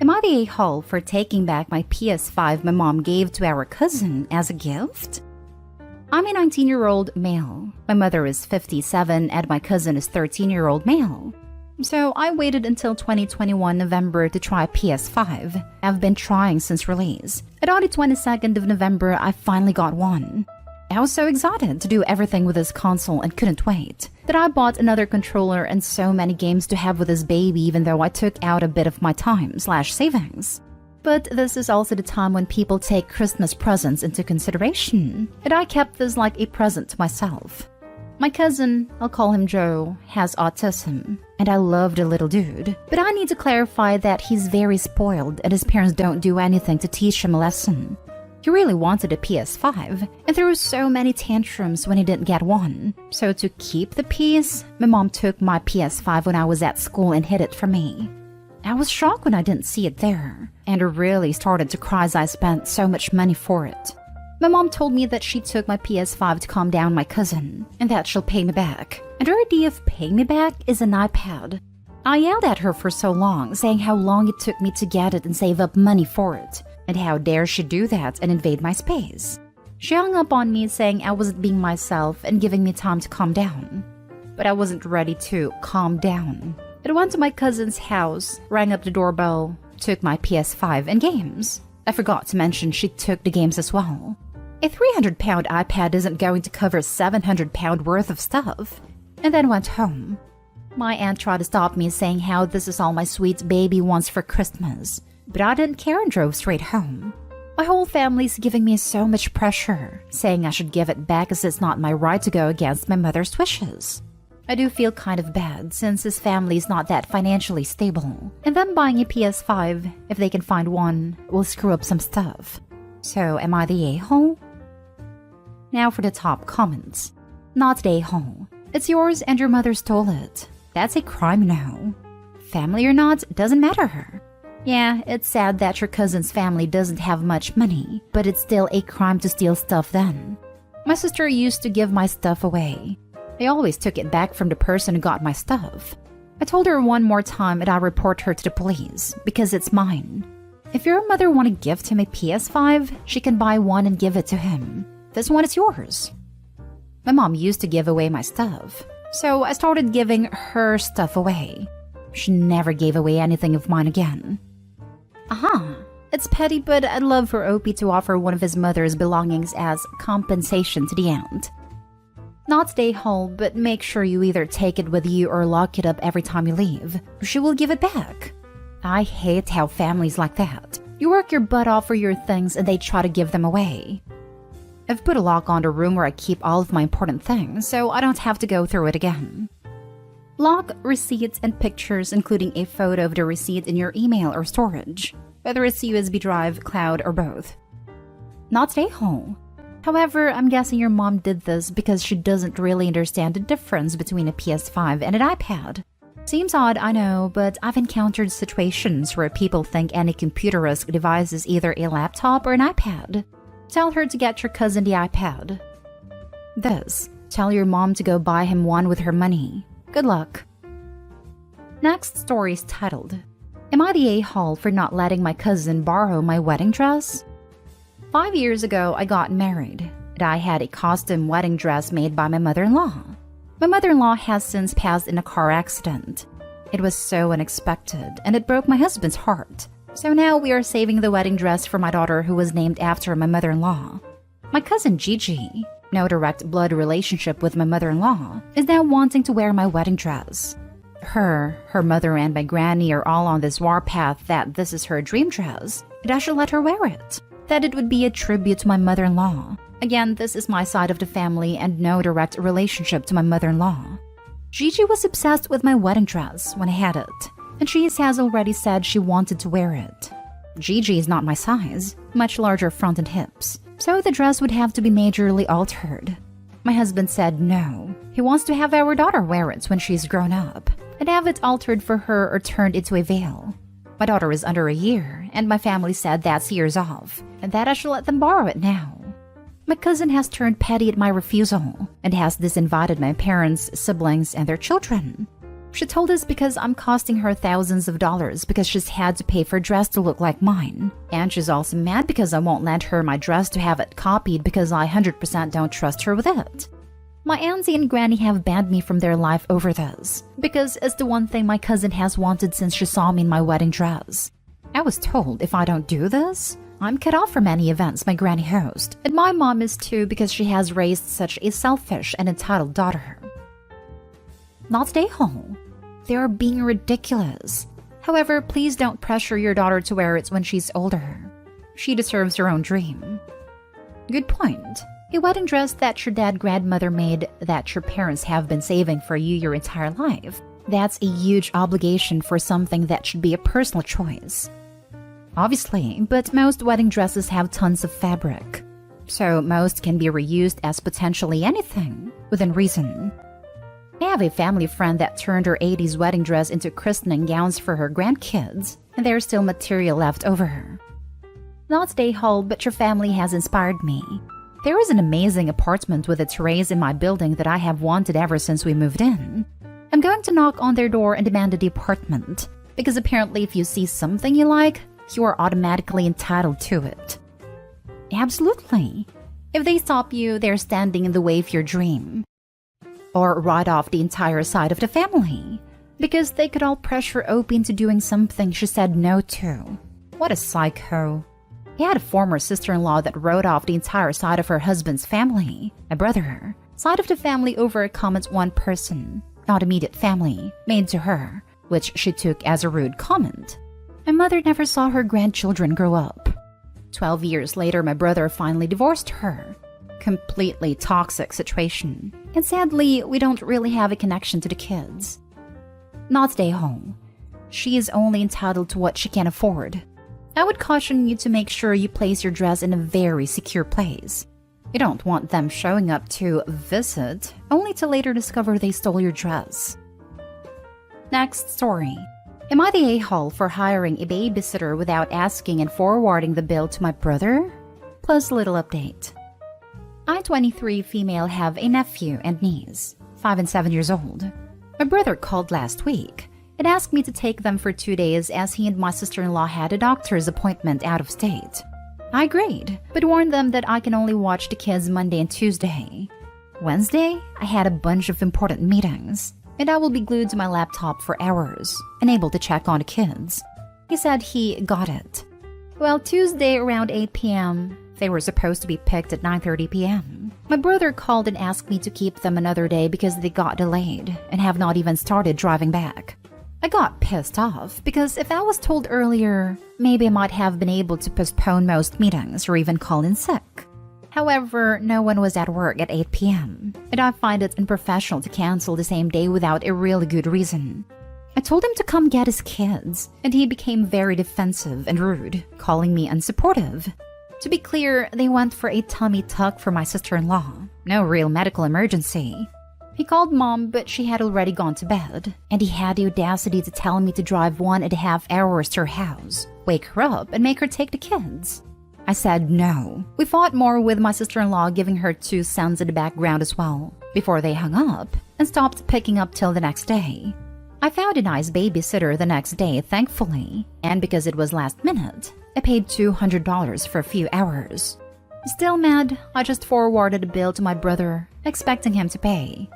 Am I the a-hole for taking back my PS5 my mom gave to our cousin as a gift? I'm a 19-year-old male. My mother is 57 and my cousin is 13-year-old male. So I waited until 2021 November to try PS5. I've been trying since release. And on the 22nd of November, I finally got one. I was so excited to do everything with this console and couldn't wait that I bought another controller and so many games to have with this baby, even though I took out a bit of my time/savings. But this is also the time when people take Christmas presents into consideration, and I kept this like a present to myself. My cousin, I'll call him Joe, has autism, and I love the little dude. But I need to clarify that he's very spoiled and his parents don't do anything to teach him a lesson. He really wanted a PS5, and there were so many tantrums when he didn't get one. So to keep the peace, my mom took my PS5 when I was at school and hid it from me. I was shocked when I didn't see it there, and I really started to cry as I spent so much money for it. My mom told me that she took my PS5 to calm down my cousin, and that she'll pay me back. And her idea of paying me back is an iPad. I yelled at her for so long, saying how long it took me to get it and save up money for it, and how dare she do that and invade my space. She hung up on me saying I wasn't being myself and giving me time to calm down. But I wasn't ready to calm down. I went to my cousin's house, rang up the doorbell, took my PS5 and games. I forgot to mention she took the games as well. A £300 iPad isn't going to cover £700 worth of stuff. And then went home. My aunt tried to stop me saying how this is all my sweet baby wants for Christmas. But I didn't care and drove straight home. My whole family's giving me so much pressure, saying I should give it back as it's not my right to go against my mother's wishes. I do feel kind of bad since his family is not that financially stable, and them buying a PS5, if they can find one, will screw up some stuff. So am I the a-hole? Now for the top comments. Not the a-hole. It's yours and your mother stole it. That's a crime now. Family or not, doesn't matter. Yeah, it's sad that your cousin's family doesn't have much money, but it's still a crime to steal stuff then. My sister used to give my stuff away. I always took it back from the person who got my stuff. I told her one more time and I'll report her to the police, because it's mine. If your mother want to gift him a PS5, she can buy one and give it to him. This one is yours. My mom used to give away my stuff, so I started giving her stuff away. She never gave away anything of mine again. It's petty, but I'd love for Opie to offer one of his mother's belongings as compensation to the aunt. Not stay home, but make sure you either take it with you or lock it up every time you leave. She will give it back. I hate how families like that. You work your butt off for your things and they try to give them away. I've put a lock on the room where I keep all of my important things, so I don't have to go through it again. Lock receipts and pictures, including a photo of the receipt in your email or storage, whether it's USB drive, cloud, or both. Not stay home. However, I'm guessing your mom did this because she doesn't really understand the difference between a PS5 and an iPad. Seems odd, I know, but I've encountered situations where people think any computer-esque device is either a laptop or an iPad. Tell her to get your cousin the iPad. Tell your mom to go buy him one with her money. Good luck. Next story is titled, Am I the a-hole for not letting my cousin borrow my wedding dress? 5 years ago, I got married, and I had a costume wedding dress made by my mother-in-law. My mother-in-law has since passed in a car accident. It was so unexpected, and it broke my husband's heart. So now we are saving the wedding dress for my daughter who was named after my mother-in-law. My cousin Gigi, no direct blood relationship with my mother-in-law, is now wanting to wear my wedding dress. Her mother, and my granny are all on this warpath that this is her dream dress, and I should let her wear it. That it would be a tribute to my mother-in-law. Again, this is my side of the family and no direct relationship to my mother-in-law. Gigi was obsessed with my wedding dress when I had it, and she has already said she wanted to wear it. Gigi is not my size, much larger front and hips, so the dress would have to be majorly altered. My husband said no. He wants to have our daughter wear it when she's grown up, and have it altered for her or turned into a veil. My daughter is under a year, and my family said that's years off, and that I should let them borrow it now. My cousin has turned petty at my refusal, and has disinvited my parents, siblings, and their children. She told us because I'm costing her thousands of dollars because she's had to pay for a dress to look like mine. And she's also mad because I won't lend her my dress to have it copied because I 100% don't trust her with it. My auntie and granny have banned me from their life over this because it's the one thing my cousin has wanted since she saw me in my wedding dress. I was told if I don't do this, I'm cut off from any events my granny hosts. And my mom is too because she has raised such a selfish and entitled daughter. Not stay home. They are being ridiculous. However, please don't pressure your daughter to wear it when she's older. She deserves her own dream. Good point. A wedding dress that your dad grandmother made that your parents have been saving for you your entire life. That's a huge obligation for something that should be a personal choice. Obviously, but most wedding dresses have tons of fabric. So most can be reused as potentially anything, within reason. I have a family friend that turned her 80s wedding dress into christening gowns for her grandkids, and there's still material left over. Not stay home, but your family has inspired me. There is an amazing apartment with a terrace in my building that I have wanted ever since we moved in. I'm going to knock on their door and demand the apartment, because apparently if you see something you like, you are automatically entitled to it. Absolutely. If they stop you, they're standing in the way of your dream. Or write off the entire side of the family, because they could all pressure Opie into doing something she said no to. What a psycho. He had a former sister-in-law that wrote off the entire side of her husband's family, a brother, side of the family over a comment one person, not immediate family, made to her, which she took as a rude comment. My mother never saw her grandchildren grow up. 12 years later, my brother finally divorced her. Completely toxic situation. And sadly, we don't really have a connection to the kids. Not stay home. She is only entitled to what she can afford. I would caution you to make sure you place your dress in a very secure place. You don't want them showing up to visit, only to later discover they stole your dress. Next story. Am I the a-hole for hiring a babysitter without asking and forwarding the bill to my brother? Plus a little update. I, 23 female, have a nephew and niece, 5 and 7 years old. My brother called last week and asked me to take them for 2 days as he and my sister-in-law had a doctor's appointment out of state. I agreed, but warned them that I can only watch the kids Monday and Tuesday. Wednesday, I had a bunch of important meetings, and I will be glued to my laptop for hours, unable to check on the kids. He said he got it. Well, Tuesday around 8 p.m., they were supposed to be picked at 9:30 p.m. My brother called and asked me to keep them another day because they got delayed and have not even started driving back. I got pissed off because if I was told earlier, maybe I might have been able to postpone most meetings or even call in sick. However, no one was at work at 8 p.m., and I find it unprofessional to cancel the same day without a really good reason. I told him to come get his kids, and he became very defensive and rude, calling me unsupportive. To be clear, they went for a tummy tuck for my sister-in-law. No real medical emergency. He called mom, but she had already gone to bed, and he had the audacity to tell me to drive 1.5 hours to her house, wake her up, and make her take the kids. I said no. We fought more with my sister-in-law giving her 2 cents in the background as well, before they hung up and stopped picking up till the next day. I found a nice babysitter the next day, thankfully, and because it was last minute, I paid $200 for a few hours. Still mad, I just forwarded a bill to my brother, expecting him to pay.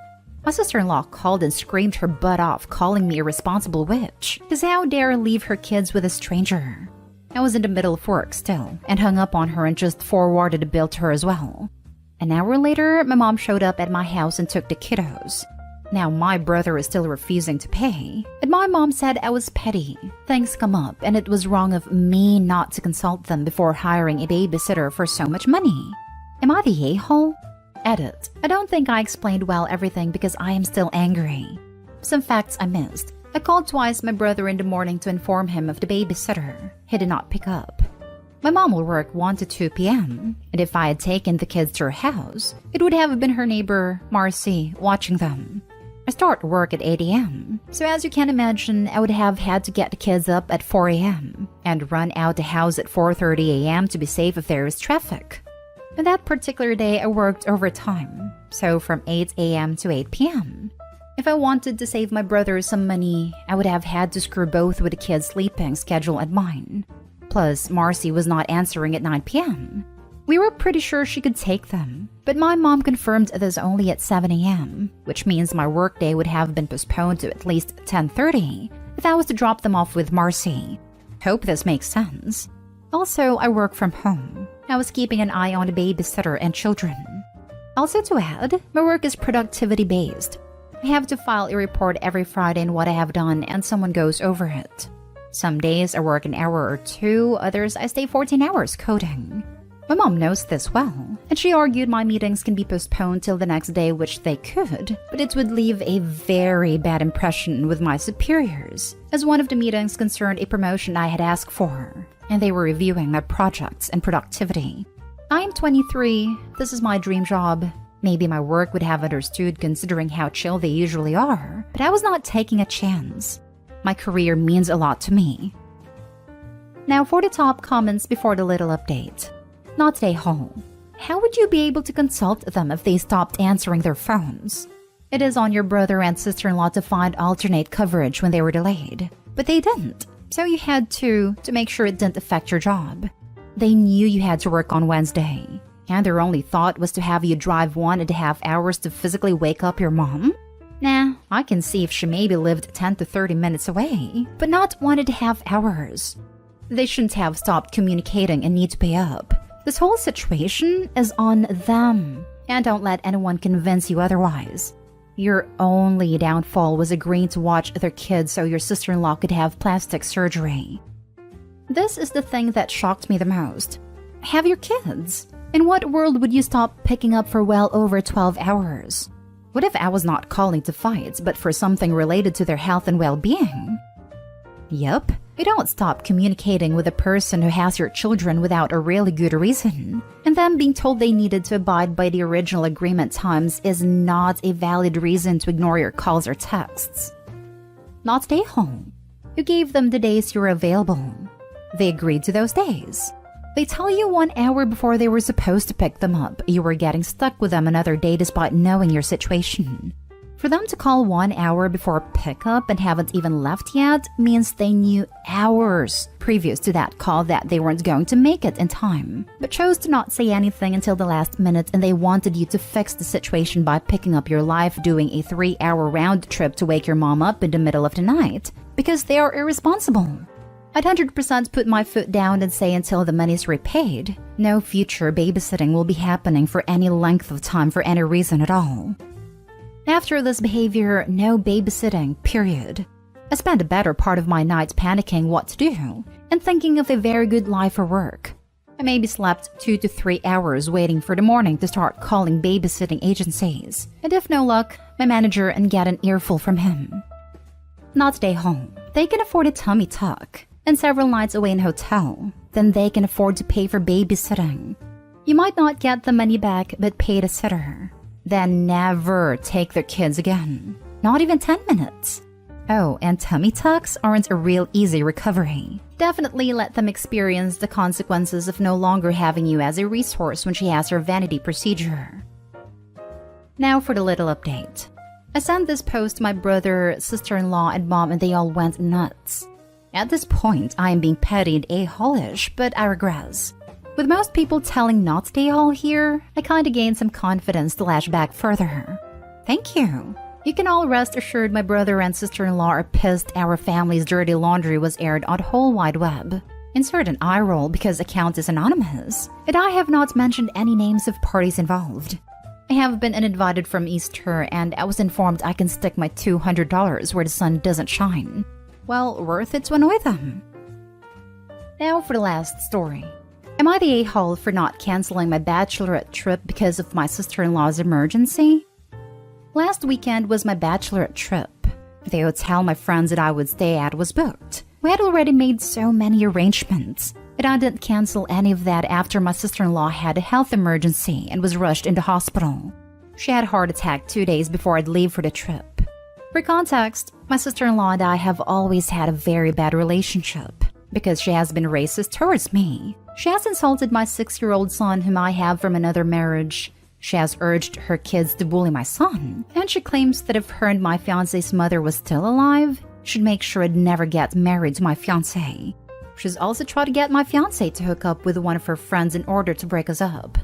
My sister-in-law called and screamed her butt off, calling me a responsible witch, because how dare I leave her kids with a stranger? I was in the middle of work still, and hung up on her and just forwarded a bill to her as well. An hour later, my mom showed up at my house and took the kiddos. Now my brother is still refusing to pay, and my mom said I was petty. Things come up, and it was wrong of me not to consult them before hiring a babysitter for so much money. Am I the a-hole? Edit. I don't think I explained well everything because I am still angry. Some facts I missed. I called twice my brother in the morning to inform him of the babysitter. He did not pick up. My mom will work 1 to 2 p.m., and if I had taken the kids to her house, it would have been her neighbor, Marcy, watching them. I start work at 8 a.m., so as you can imagine, I would have had to get the kids up at 4 a.m. and run out the house at 4:30 a.m. to be safe if there is traffic. And that particular day, I worked overtime, so from 8 a.m. to 8 p.m. If I wanted to save my brother some money, I would have had to screw both with the kids' sleeping schedule and mine. Plus, Marcy was not answering at 9 p.m. We were pretty sure she could take them, but my mom confirmed this only at 7 a.m., which means my workday would have been postponed to at least 10:30 if I was to drop them off with Marcy. Hope this makes sense. Also, I work from home. I was keeping an eye on the babysitter and children. Also to add, my work is productivity-based. I have to file a report every Friday on what I have done and someone goes over it. Some days I work an hour or two, others I stay 14 hours coding. My mom knows this well, and she argued my meetings can be postponed till the next day, which they could, but it would leave a very bad impression with my superiors, as one of the meetings concerned a promotion I had asked for, and they were reviewing my projects and productivity. I am 23, this is my dream job. Maybe my work would have understood considering how chill they usually are, but I was not taking a chance. My career means a lot to me. Now for the top comments before the little update. Not today, home. How would you be able to consult them if they stopped answering their phones? It is on your brother and sister-in-law to find alternate coverage when they were delayed. But they didn't, so you had to make sure it didn't affect your job. They knew you had to work on Wednesday, and their only thought was to have you drive 1.5 hours to physically wake up your mom? Nah, I can see if she maybe lived 10 to 30 minutes away, but not 1.5 hours. They shouldn't have stopped communicating and need to pay up. This whole situation is on them, and don't let anyone convince you otherwise. Your only downfall was agreeing to watch their kids so your sister-in-law could have plastic surgery. This is the thing that shocked me the most. Have your kids. In what world would you stop picking up for well over 12 hours? What if I was not calling to fight, but for something related to their health and well-being? Yup. You don't stop communicating with a person who has your children without a really good reason. And them being told they needed to abide by the original agreement times is not a valid reason to ignore your calls or texts. Not stay home. You gave them the days you were available. They agreed to those days. They tell you 1 hour before they were supposed to pick them up you were getting stuck with them another day despite knowing your situation. For them to call 1 hour before pickup and haven't even left yet means they knew hours previous to that call that they weren't going to make it in time, but chose to not say anything until the last minute, and they wanted you to fix the situation by picking up your life doing a 3-hour round trip to wake your mom up in the middle of the night because they are irresponsible. I'd 100% put my foot down and say until the money's repaid, no future babysitting will be happening for any length of time for any reason at all. After this behavior, no babysitting, period. I spent the better part of my night panicking what to do and thinking of a very good lie for work. I maybe slept 2 to 3 hours waiting for the morning to start calling babysitting agencies, and if no luck, my manager and get an earful from him. Not stay home. They can afford a tummy tuck and several nights away in a hotel, then they can afford to pay for babysitting. You might not get the money back, but pay the sitter. Then never take their kids again. Not even 10 minutes. Oh, and tummy tucks aren't a real easy recovery. Definitely let them experience the consequences of no longer having you as a resource when she has her vanity procedure. Now for the little update. I sent this post to my brother, sister-in-law, and mom, and they all went nuts. At this point, I am being petty and a-holish, but I regress. With most people telling not to stay all here, I kinda gained some confidence to lash back further. Thank you. You can all rest assured my brother and sister-in-law are pissed our family's dirty laundry was aired on the whole wide web. Insert an eye roll because account is anonymous, and I have not mentioned any names of parties involved. I have been uninvited from Easter, and I was informed I can stick my $200 where the sun doesn't shine. Well, worth it to annoy them. Now for the last story. Am I the a-hole for not canceling my Bachelorette trip because of my sister-in-law's emergency? Last weekend was my Bachelorette trip. The hotel my friends and I would stay at was booked. We had already made so many arrangements, but I didn't cancel any of that after my sister-in-law had a health emergency and was rushed into hospital. She had a heart attack 2 days before I'd leave for the trip. For context, my sister-in-law and I have always had a very bad relationship because she has been racist towards me. She has insulted my 6-year-old son whom I have from another marriage, She has urged her kids to bully my son, and she claims that if her and my fiance's mother was still alive, she'd make sure I'd never get married to my fiance. She's also tried to get my fiance to hook up with one of her friends in order to break us up.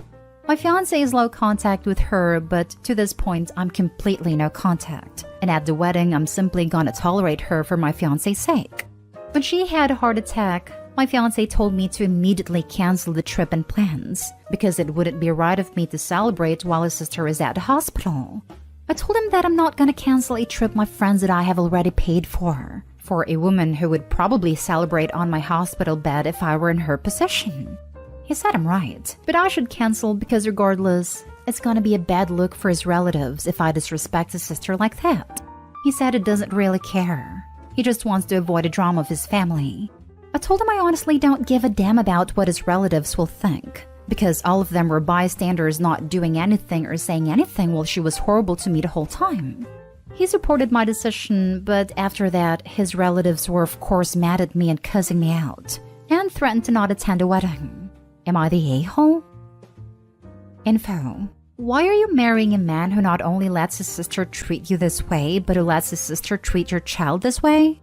My fiance is low contact with her, but to this point, I'm completely no contact. And at the wedding, I'm simply gonna tolerate her for my fiance's sake. When she had a heart attack, my fiance told me to immediately cancel the trip and plans because it wouldn't be right of me to celebrate while his sister is at the hospital. I told him that I'm not gonna cancel a trip my friends and I have already paid for a woman who would probably celebrate on my hospital bed if I were in her position. He said I'm right, but I should cancel because regardless, it's gonna be a bad look for his relatives if I disrespect his sister like that. He said he doesn't really care. He just wants to avoid the drama of his family. I told him I honestly don't give a damn about what his relatives will think, because all of them were bystanders not doing anything or saying anything while she was horrible to me the whole time. He supported my decision, but after that, his relatives were of course mad at me and cussing me out, and threatened to not attend the wedding. Am I the a-hole? Info. Why are you marrying a man who not only lets his sister treat you this way, but who lets his sister treat your child this way?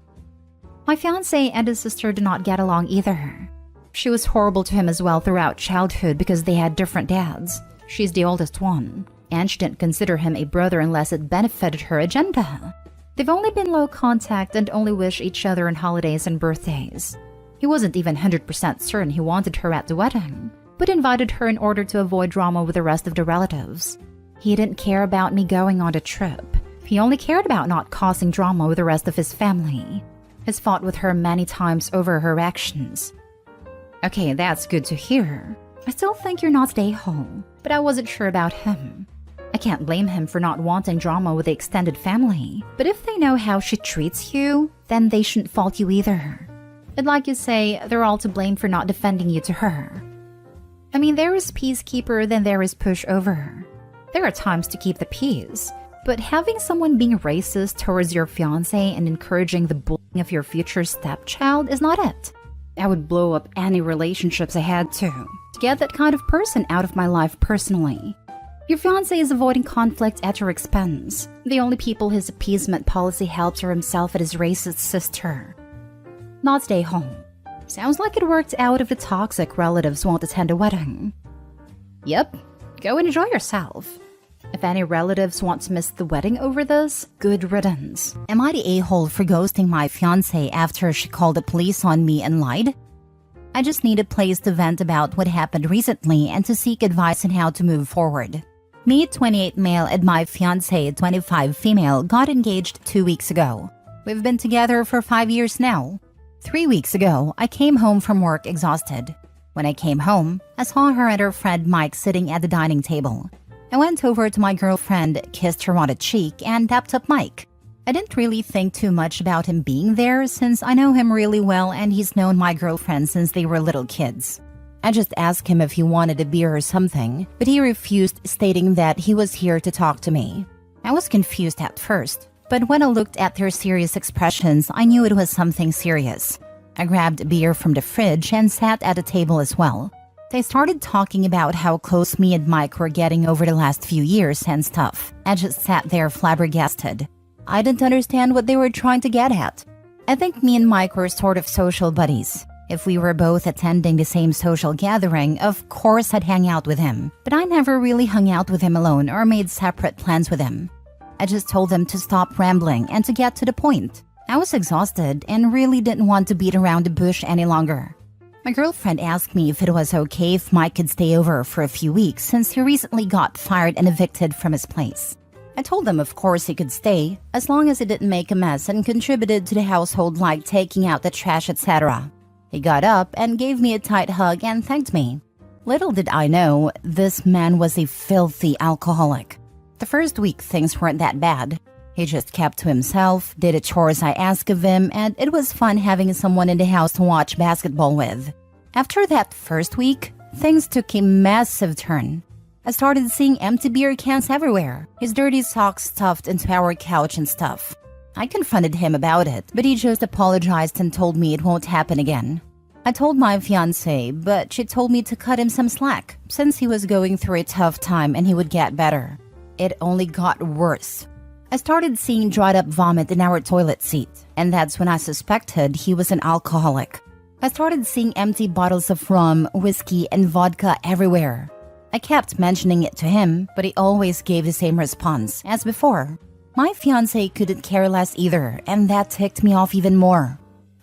My fiancé and his sister do not get along either. She was horrible to him as well throughout childhood because they had different dads. She's the oldest one, and she didn't consider him a brother unless it benefited her agenda. They've only been low contact and only wish each other on holidays and birthdays. He wasn't even 100% certain he wanted her at the wedding, but invited her in order to avoid drama with the rest of the relatives. He didn't care about me going on the trip. He only cared about not causing drama with the rest of his family. Has fought with her many times over her actions. Okay, that's good to hear. I still think you're not the a-hole, but I wasn't sure about him. I can't blame him for not wanting drama with the extended family, but if they know how she treats you, then they shouldn't fault you either. And like you say, they're all to blame for not defending you to her. I mean, there is peacekeeper, then there is pushover. There are times to keep the peace, but having someone being racist towards your fiancé and encouraging the bullying of your future stepchild is not it. I would blow up any relationships I had to get that kind of person out of my life personally. Your fiancé is avoiding conflict at your expense. The only people his appeasement policy helps are himself and his racist sister. Not stay home. Sounds like it worked out if the toxic relatives won't attend a wedding. Yep, go and enjoy yourself. If any relatives want to miss the wedding over this, good riddance. Am I the a-hole for ghosting my fiancé after she called the police on me and lied? I just need a place to vent about what happened recently and to seek advice on how to move forward. Me, 28 male, and my fiancé, 25 female, got engaged 2 weeks ago. We've been together for 5 years now. 3 weeks ago, I came home from work exhausted. When I came home, I saw her and her friend Mike sitting at the dining table. I went over to my girlfriend, kissed her on the cheek, and dapped up Mike. I didn't really think too much about him being there since I know him really well and he's known my girlfriend since they were little kids. I just asked him if he wanted a beer or something, but he refused, stating that he was here to talk to me. I was confused at first, but when I looked at their serious expressions, I knew it was something serious. I grabbed a beer from the fridge and sat at a table as well. They started talking about how close me and Mike were getting over the last few years and stuff. I just sat there flabbergasted. I didn't understand what they were trying to get at. I think me and Mike were sort of social buddies. If we were both attending the same social gathering, of course I'd hang out with him. But I never really hung out with him alone or made separate plans with him. I just told them to stop rambling and to get to the point. I was exhausted and really didn't want to beat around the bush any longer. My girlfriend asked me if it was okay if Mike could stay over for a few weeks since he recently got fired and evicted from his place. I told him of course he could stay, as long as he didn't make a mess and contributed to the household like taking out the trash, etc. He got up and gave me a tight hug and thanked me. Little did I know, this man was a filthy alcoholic. The first week things weren't that bad. He just kept to himself, did the chores I asked of him, and it was fun having someone in the house to watch basketball with. After that first week, things took a massive turn. I started seeing empty beer cans everywhere, his dirty socks stuffed into our couch and stuff. I confronted him about it, but he just apologized and told me it won't happen again. I told my fiance, but she told me to cut him some slack since he was going through a tough time and he would get better. It only got worse. I started seeing dried up vomit in our toilet seat, and that's when I suspected he was an alcoholic. I started seeing empty bottles of rum, whiskey, and vodka everywhere. I kept mentioning it to him, but he always gave the same response as before. My fiance couldn't care less either, and that ticked me off even more.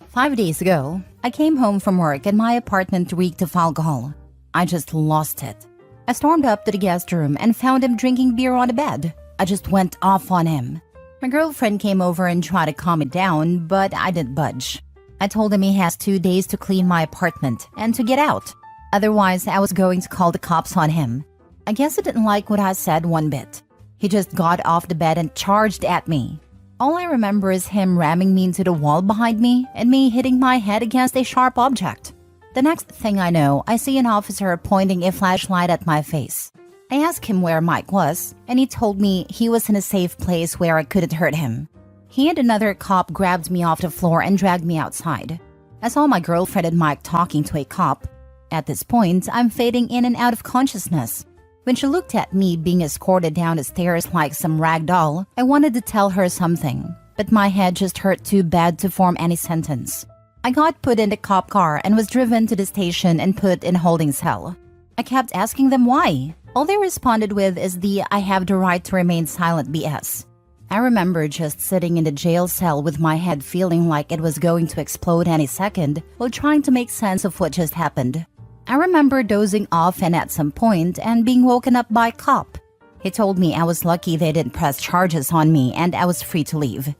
5 days ago, I came home from work and my apartment reeked of alcohol. I just lost it. I stormed up to the guest room and found him drinking beer on the bed. I just went off on him. My girlfriend came over and tried to calm it down, but I didn't budge. I told him he has 2 days to clean my apartment and to get out. Otherwise, I was going to call the cops on him. I guess he didn't like what I said one bit. He just got off the bed and charged at me. All I remember is him ramming me into the wall behind me and me hitting my head against a sharp object. The next thing I know, I see an officer pointing a flashlight at my face. I asked him where Mike was, and he told me he was in a safe place where I couldn't hurt him. He and another cop grabbed me off the floor and dragged me outside. I saw my girlfriend and Mike talking to a cop. At this point, I'm fading in and out of consciousness. When she looked at me being escorted down the stairs like some rag doll, I wanted to tell her something, but my head just hurt too bad to form any sentence. I got put in the cop car and was driven to the station and put in holding cell. I kept asking them why. All they responded with is the "I have the right to remain silent" BS. I remember just sitting in the jail cell with my head feeling like it was going to explode any second while trying to make sense of what just happened. I remember dozing off and at some point and being woken up by a cop. He told me I was lucky they didn't press charges on me and I was free to leave.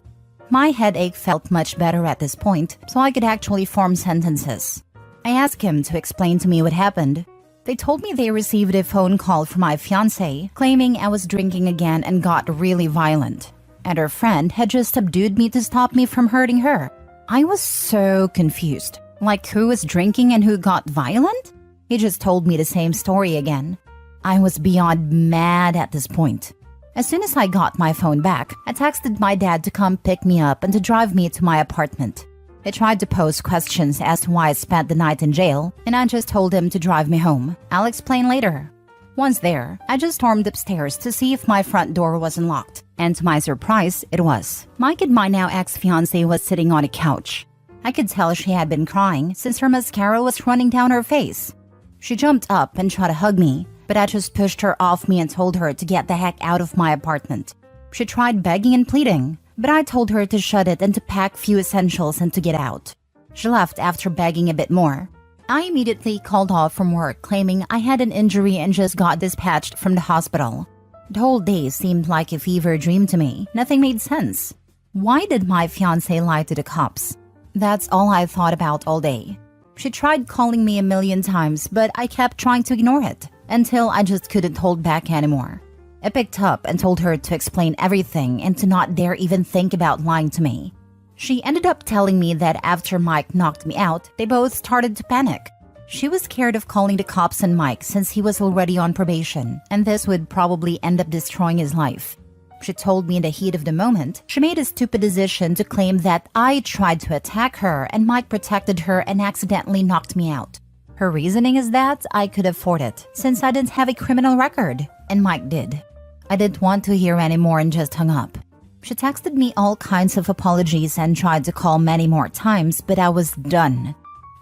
My headache felt much better at this point, so I could actually form sentences. I asked him to explain to me what happened. They told me they received a phone call from my fiance claiming I was drinking again and got really violent, and her friend had just subdued me to stop me from hurting her. I was so confused. Like, who was drinking and who got violent? He just told me the same story again. I was beyond mad at this point. As soon as I got my phone back, I texted my dad to come pick me up and to drive me to my apartment. He tried to pose questions as to why I spent the night in jail, and I just told him to drive me home. I'll explain later. Once there, I just stormed upstairs to see if my front door was unlocked, and to my surprise, it was. Mike and my now ex-fiancé was sitting on a couch. I could tell she had been crying since her mascara was running down her face. She jumped up and tried to hug me, but I just pushed her off me and told her to get the heck out of my apartment. She tried begging and pleading, but I told her to shut it and to pack few essentials and to get out. She left after begging a bit more. I immediately called off from work claiming I had an injury and just got dispatched from the hospital. The whole day seemed like a fever dream to me. Nothing made sense. Why did my fiancé lie to the cops? That's all I thought about all day. She tried calling me a million times, but I kept trying to ignore it until I just couldn't hold back anymore. I picked up and told her to explain everything and to not dare even think about lying to me. She ended up telling me that after Mike knocked me out, they both started to panic. She was scared of calling the cops on Mike since he was already on probation, and this would probably end up destroying his life. She told me in the heat of the moment, she made a stupid decision to claim that I tried to attack her and Mike protected her and accidentally knocked me out. Her reasoning is that I could afford it since I didn't have a criminal record, and Mike did. I didn't want to hear anymore and just hung up. She texted me all kinds of apologies and tried to call many more times, but I was done.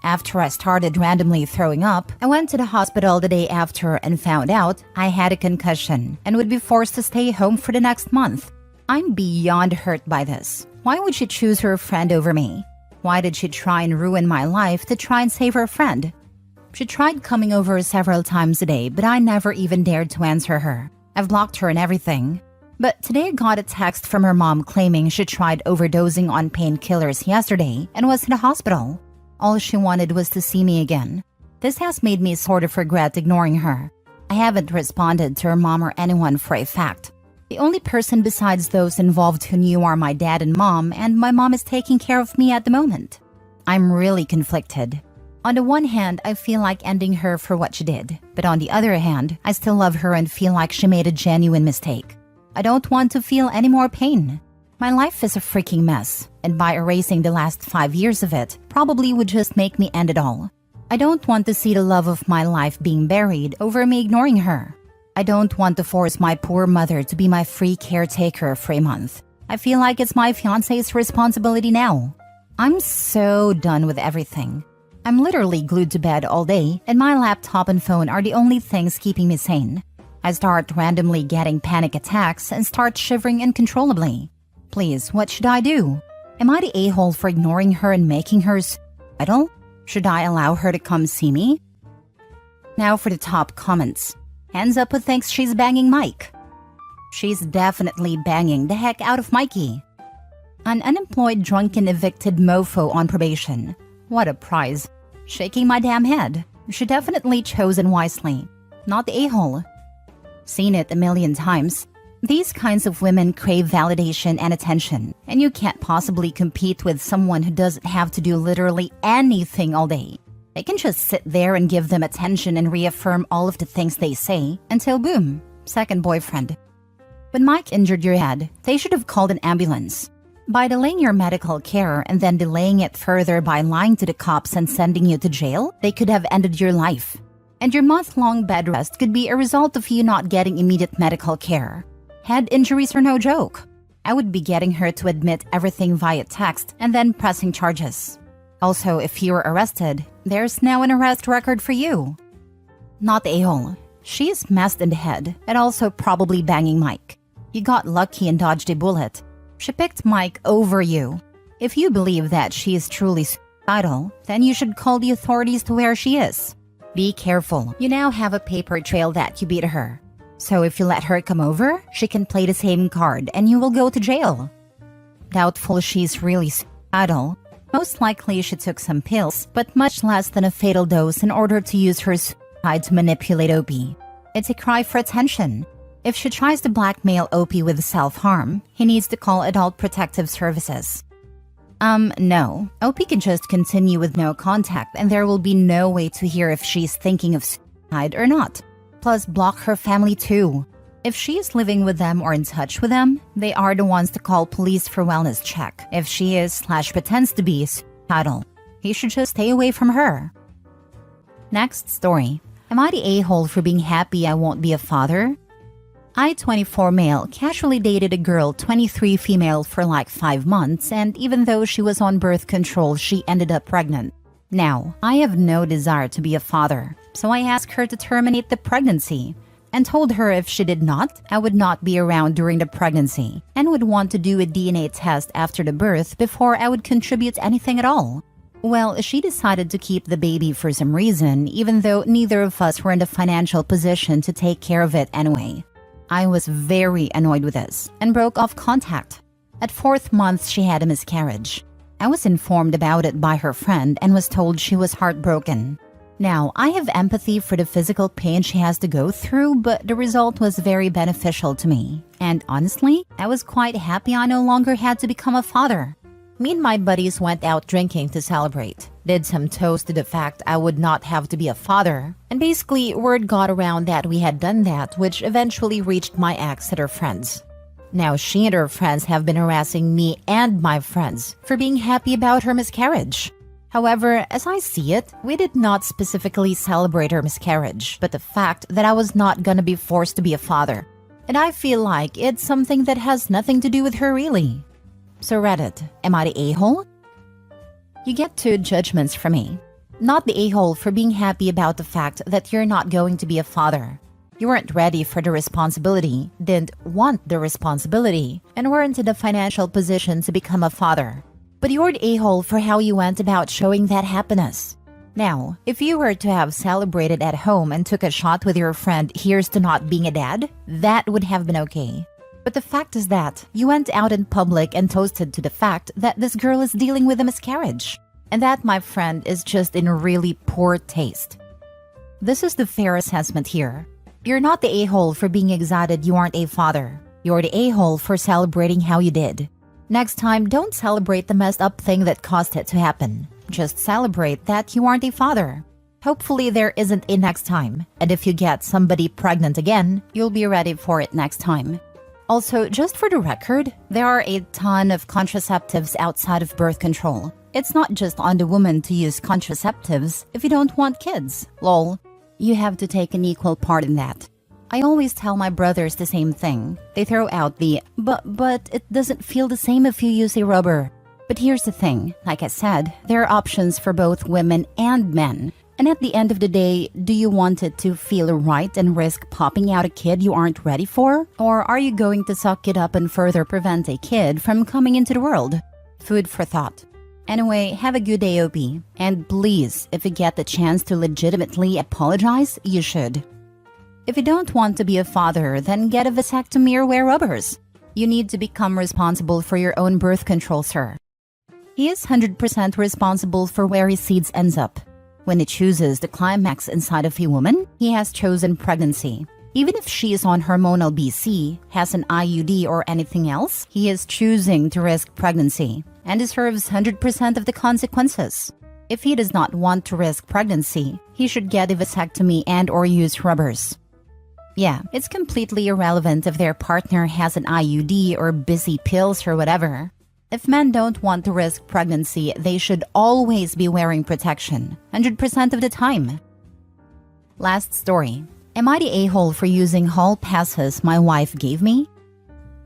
After I started randomly throwing up, I went to the hospital the day after and found out I had a concussion and would be forced to stay home for the next month. I'm beyond hurt by this. Why would she choose her friend over me? Why did she try and ruin my life to try and save her friend? She tried coming over several times a day, but I never even dared to answer her. I've blocked her and everything. But today I got a text from her mom claiming she tried overdosing on painkillers yesterday and was in the hospital. All she wanted was to see me again. This has made me sort of regret ignoring her. I haven't responded to her mom or anyone for a fact. The only person besides those involved who knew are my dad and my mom is taking care of me at the moment. I'm really conflicted. On the one hand, I feel like ending her for what she did, but on the other hand, I still love her and feel like she made a genuine mistake. I don't want to feel any more pain. My life is a freaking mess, and by erasing the last 5 years of it, probably would just make me end it all. I don't want to see the love of my life being buried over me ignoring her. I don't want to force my poor mother to be my free caretaker for a month. I feel like it's my fiance's responsibility now. I'm so done with everything. I'm literally glued to bed all day, and my laptop and phone are the only things keeping me sane. I start randomly getting panic attacks and start shivering uncontrollably. Please, what should I do? Am I the a-hole for ignoring her and making her idle? Should I allow her to come see me? Now for the top comments. Hands up who thinks she's banging Mike. She's definitely banging the heck out of Mikey. An unemployed, drunken, evicted mofo on probation. What a prize. Shaking my damn head. She definitely chosen wisely. Not the a-hole. Seen it a million times. These kinds of women crave validation and attention, and you can't possibly compete with someone who doesn't have to do literally anything all day. They can just sit there and give them attention and reaffirm all of the things they say until boom, second boyfriend. When Mike injured your head, they should have called an ambulance. By delaying your medical care and then delaying it further by lying to the cops and sending you to jail, they could have ended your life. And your month-long bed rest could be a result of you not getting immediate medical care. Head injuries are no joke. I would be getting her to admit everything via text and then pressing charges. Also, if you were arrested, there's now an arrest record for you. Not the a-hole. She's messed in the head and also probably banging Mike. You got lucky and dodged a bullet. She picked Mike over you. If you believe that she is truly suicidal, then you should call the authorities to where she is. Be careful. You now have a paper trail that you beat her. So if you let her come over, she can play the same card and you will go to jail. Doubtful she's really suicidal. Most likely she took some pills, but much less than a fatal dose in order to use her suicide to manipulate OP. It's a cry for attention. If she tries to blackmail OP with self-harm, he needs to call Adult Protective Services. No. OP can just continue with no contact and there will be no way to hear if she's thinking of suicide or not. Plus, block her family too. If she's living with them or in touch with them, they are the ones to call police for wellness check. If she is/pretends to be suicidal, he should just stay away from her. Next story. Am I the a-hole for being happy I won't be a father? I, 24 male, casually dated a girl, 23 female for like 5 months, and even though she was on birth control, she ended up pregnant. Now, I have no desire to be a father, so I asked her to terminate the pregnancy and told her if she did not, I would not be around during the pregnancy and would want to do a DNA test after the birth before I would contribute anything at all. Well, she decided to keep the baby for some reason, even though neither of us were in the financial position to take care of it anyway. I was very annoyed with this and broke off contact. At 4th month, she had a miscarriage. I was informed about it by her friend and was told she was heartbroken. Now, I have empathy for the physical pain she has to go through, but the result was very beneficial to me. And honestly, I was quite happy I no longer had to become a father. Me and my buddies went out drinking to celebrate, did some toast to the fact I would not have to be a father, and basically word got around that we had done that, which eventually reached my ex and her friends. Now she and her friends have been harassing me and my friends for being happy about her miscarriage. However, as I see it, we did not specifically celebrate her miscarriage, but the fact that I was not gonna be forced to be a father. And I feel like it's something that has nothing to do with her really. So Reddit, am I the a-hole? You get 2 judgments from me. Not the a-hole for being happy about the fact that you're not going to be a father. You weren't ready for the responsibility, didn't want the responsibility, and weren't in the financial position to become a father. But you're the a-hole for how you went about showing that happiness. Now, if you were to have celebrated at home and took a shot with your friend, here's to not being a dad, that would have been okay. But the fact is that you went out in public and toasted to the fact that this girl is dealing with a miscarriage. And that, my friend, is just in really poor taste. This is the fair assessment here. You're not the a-hole for being excited you aren't a father. You're the a-hole for celebrating how you did. Next time, don't celebrate the messed up thing that caused it to happen. Just celebrate that you aren't a father. Hopefully there isn't a next time, and if you get somebody pregnant again, you'll be ready for it next time. Also, just for the record, there are a ton of contraceptives outside of birth control. It's not just on the woman to use contraceptives if you don't want kids. Lol. You have to take an equal part in that. I always tell my brothers the same thing. They throw out the, but it doesn't feel the same if you use a rubber. But here's the thing, like I said, there are options for both women and men. And at the end of the day, do you want it to feel right and risk popping out a kid you aren't ready for? Or are you going to suck it up and further prevent a kid from coming into the world? Food for thought. Anyway, have a good day, OP. And please, if you get the chance to legitimately apologize, you should. If you don't want to be a father, then get a vasectomy or wear rubbers. You need to become responsible for your own birth control, sir. He is 100% responsible for where his seeds ends up. When he chooses the climax inside of a woman, he has chosen pregnancy. Even if she is on hormonal BC, has an IUD or anything else, he is choosing to risk pregnancy and deserves 100% of the consequences. If he does not want to risk pregnancy, he should get a vasectomy and or use rubbers. Yeah, it's completely irrelevant if their partner has an IUD or busy pills or whatever. If men don't want to risk pregnancy, they should always be wearing protection, 100% of the time. Last story. Am I the a-hole for using hall passes my wife gave me?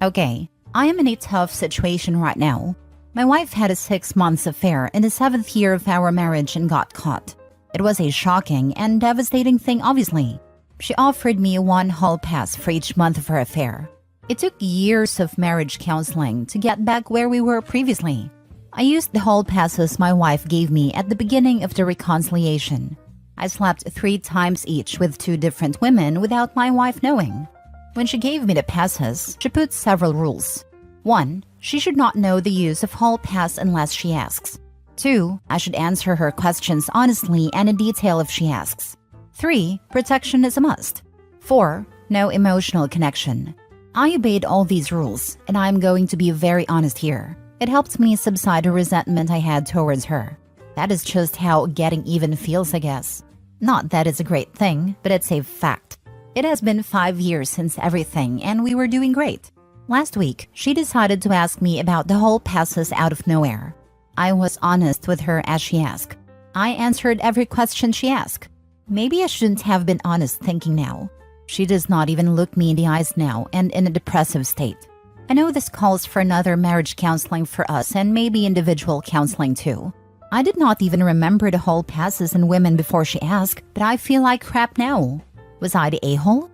Okay, I am in a tough situation right now. My wife had a 6-month affair in the 7th year of our marriage and got caught. It was a shocking and devastating thing, obviously. She offered me one hall pass for each month of her affair. It took years of marriage counseling to get back where we were previously. I used the hall passes my wife gave me at the beginning of the reconciliation. I slept 3 times each with 2 different women without my wife knowing. When she gave me the passes, she put several rules. 1. She should not know the use of hall pass unless she asks. 2. I should answer her questions honestly and in detail if she asks. 3. Protection is a must. 4. No emotional connection. I obeyed all these rules, and I'm going to be very honest here. It helped me subside the resentment I had towards her. That is just how getting even feels, I guess. Not that it's a great thing, but it's a fact. It has been 5 years since everything, and we were doing great. Last week, she decided to ask me about the hall passes out of nowhere. I was honest with her as she asked. I answered every question she asked. Maybe I shouldn't have been honest thinking now. She does not even look me in the eyes now and in a depressive state. I know this calls for another marriage counseling for us and maybe individual counseling too. I did not even remember the hall passes in women before she asked, but I feel like crap now. Was I the a-hole?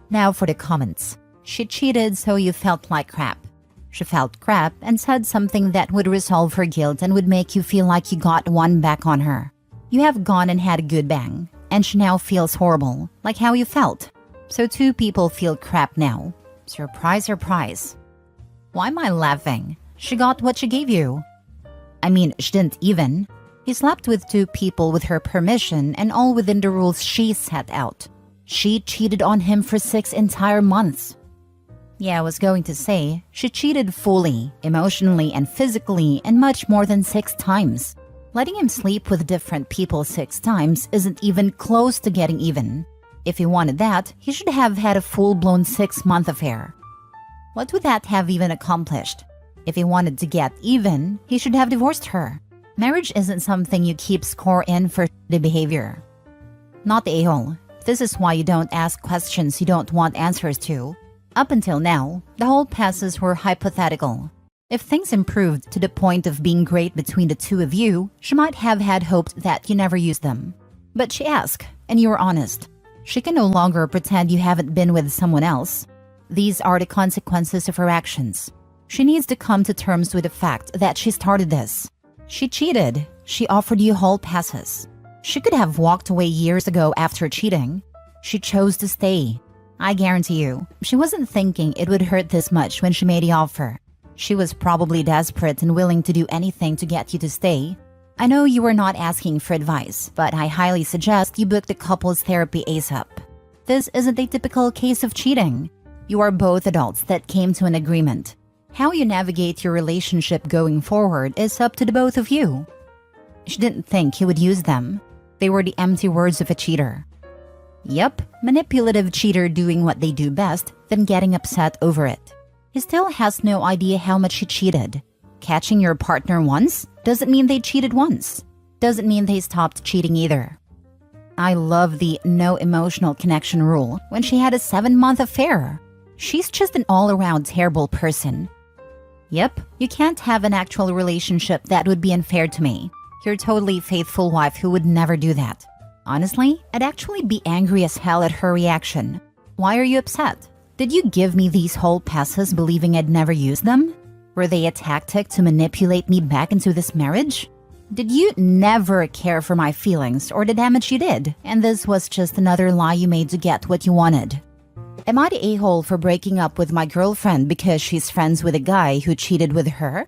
Now for the comments. She cheated so you felt like crap. She felt crap and said something that would resolve her guilt and would make you feel like you got one back on her. You have gone and had a good bang. And she now feels horrible, like how you felt. So 2 people feel crap now. Surprise, surprise. Why am I laughing? She got what she gave you. I mean, she didn't even. He slept with 2 people with her permission and all within the rules she set out. She cheated on him for 6 entire months. Yeah, I was going to say, she cheated fully, emotionally and physically, and much more than 6 times. Letting him sleep with different people 6 times isn't even close to getting even. If he wanted that, he should have had a full-blown 6-month affair. What would that have even accomplished? If he wanted to get even, he should have divorced her. Marriage isn't something you keep score in for the behavior. Not the a-hole. This is why you don't ask questions you don't want answers to. Up until now, the hall passes were hypothetical. If things improved to the point of being great between the 2 of you, she might have had hoped that you never used them. But she asked, and you were honest. She can no longer pretend you haven't been with someone else. These are the consequences of her actions. She needs to come to terms with the fact that she started this. She cheated. She offered you hall passes. She could have walked away years ago after cheating. She chose to stay. I guarantee you, she wasn't thinking it would hurt this much when she made the offer. She was probably desperate and willing to do anything to get you to stay. I know you were not asking for advice, but I highly suggest you book the couples therapy ASAP. This isn't a typical case of cheating. You are both adults that came to an agreement. How you navigate your relationship going forward is up to the both of you. She didn't think he would use them. They were the empty words of a cheater. Yep, manipulative cheater doing what they do best, then getting upset over it. He still has no idea how much he cheated. Catching your partner once doesn't mean they cheated once. Doesn't mean they stopped cheating either. I love the no emotional connection rule when she had a 7-month affair. She's just an all-around terrible person. Yep, you can't have an actual relationship. That would be unfair to me. You're a totally faithful wife who would never do that. Honestly, I'd actually be angry as hell at her reaction. Why are you upset? Did you give me these whole passes believing I'd never use them? Were they a tactic to manipulate me back into this marriage? Did you never care for my feelings or the damage you did, and this was just another lie you made to get what you wanted? Am I the a-hole for breaking up with my girlfriend because she's friends with a guy who cheated with her?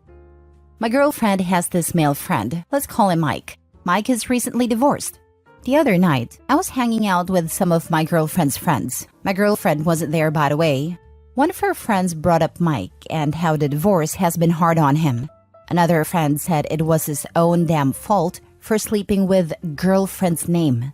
My girlfriend has this male friend. Let's call him Mike. Mike is recently divorced. The other night, I was hanging out with some of my girlfriend's friends. My girlfriend wasn't there, by the way. One of her friends brought up Mike and how the divorce has been hard on him. Another friend said it was his own damn fault for sleeping with girlfriend's name.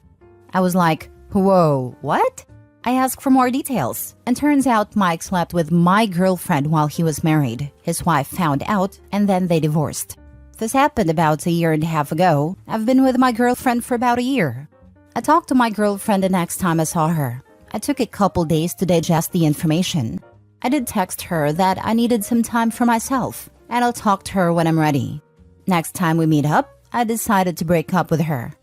I was like, whoa, what? I asked for more details, and turns out Mike slept with my girlfriend while he was married. His wife found out, and then they divorced. This happened about 1.5 years ago. I've been with my girlfriend for about a year. I talked to my girlfriend the next time I saw her. I took a couple days to digest the information. I did text her that I needed some time for myself, and I'll talk to her when I'm ready. Next time we meet up, I decided to break up with her.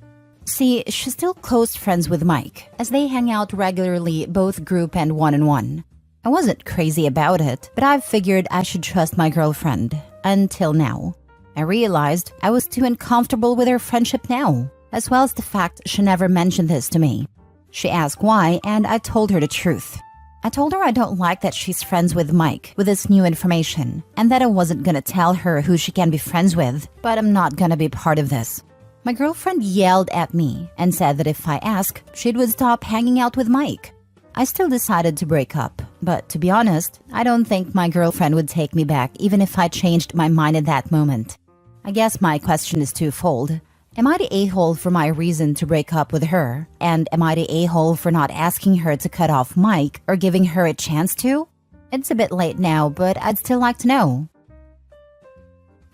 See, she's still close friends with Mike, as they hang out regularly, both group and one-on-one. I wasn't crazy about it, but I figured I should trust my girlfriend. Until now. I realized I was too uncomfortable with her friendship now, as well as the fact she never mentioned this to me. She asked why, and I told her the truth. I told her I don't like that she's friends with Mike with this new information, and that I wasn't gonna tell her who she can be friends with, but I'm not gonna be part of this. My girlfriend yelled at me and said that if I ask, she would stop hanging out with Mike. I still decided to break up, but to be honest, I don't think my girlfriend would take me back even if I changed my mind at that moment. I guess my question is twofold. Am I the a-hole for my reason to break up with her? And am I the a-hole for not asking her to cut off Mike or giving her a chance to? It's a bit late now, but I'd still like to know.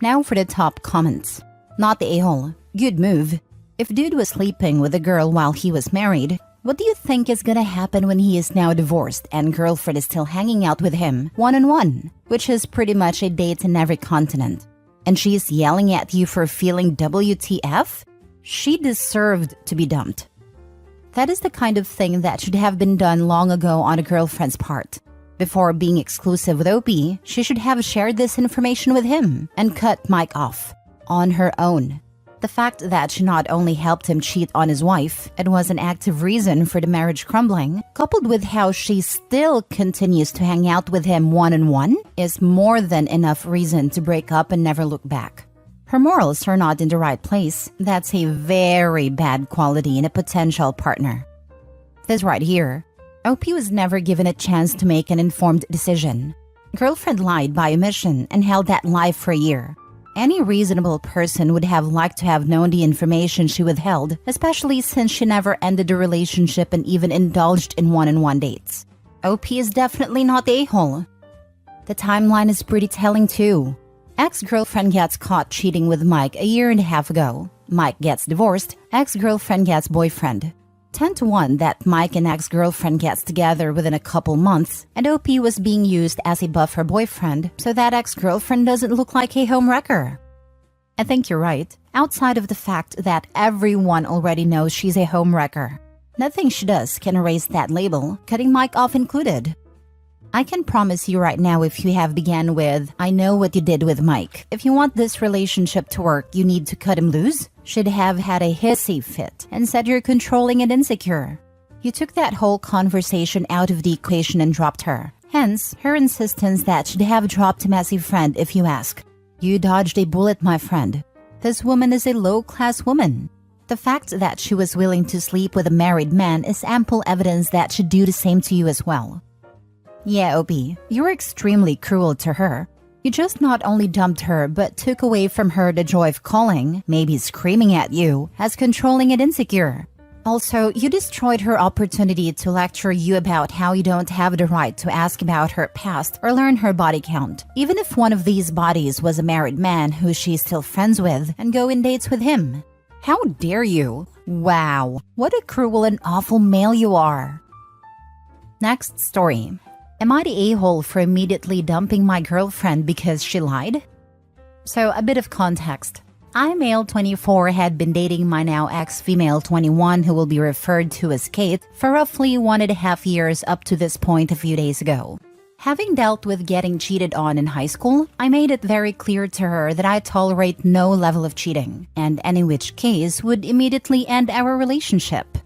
Now for the top comments. Not the a-hole. Good move. If dude was sleeping with a girl while he was married, what do you think is gonna happen when he is now divorced and girlfriend is still hanging out with him one-on-one, which is pretty much a date in every continent? And she's yelling at you for feeling WTF? She deserved to be dumped. That is the kind of thing that should have been done long ago on a girlfriend's part. Before being exclusive with OP, she should have shared this information with him and cut Mike off on her own. The fact that she not only helped him cheat on his wife, it was an active reason for the marriage crumbling, coupled with how she still continues to hang out with him one-on-one, is more than enough reason to break up and never look back. Her morals are not in the right place. That's a very bad quality in a potential partner. This right here. OP was never given a chance to make an informed decision. Girlfriend lied by omission and held that lie for a year. Any reasonable person would have liked to have known the information she withheld, especially since she never ended the relationship and even indulged in one-on-one dates. OP is definitely not the a-hole. The timeline is pretty telling too. Ex-girlfriend gets caught cheating with Mike 1.5 years ago. Mike gets divorced, ex-girlfriend gets boyfriend. 10-1 that Mike and ex-girlfriend gets together within a couple months, and OP was being used as a buffer boyfriend so that ex-girlfriend doesn't look like a homewrecker. I think you're right, outside of the fact that everyone already knows she's a homewrecker. Nothing she does can erase that label, cutting Mike off included. I can promise you right now, if you have began with, I know what you did with Mike. If you want this relationship to work, you need to cut him loose. Should have had a hissy fit and said you're controlling and insecure. You took that whole conversation out of the equation and dropped her. Hence, her insistence that should have dropped him as a friend if you ask. You dodged a bullet, my friend. This woman is a low-class woman. The fact that she was willing to sleep with a married man is ample evidence that she'd do the same to you as well. Yeah, OP, you were extremely cruel to her. You just not only dumped her, but took away from her the joy of calling, maybe screaming at you, as controlling and insecure. Also, you destroyed her opportunity to lecture you about how you don't have the right to ask about her past or learn her body count, even if one of these bodies was a married man who she's still friends with and go in dates with him. How dare you? Wow, what a cruel and awful male you are. Next story. Am I the a-hole for immediately dumping my girlfriend because she lied? So, a bit of context. I, male 24, had been dating my now ex-female 21, who will be referred to as Kate, for roughly 1.5 years up to this point a few days ago. Having dealt with getting cheated on in high school, I made it very clear to her that I tolerate no level of cheating, and any which case would immediately end our relationship.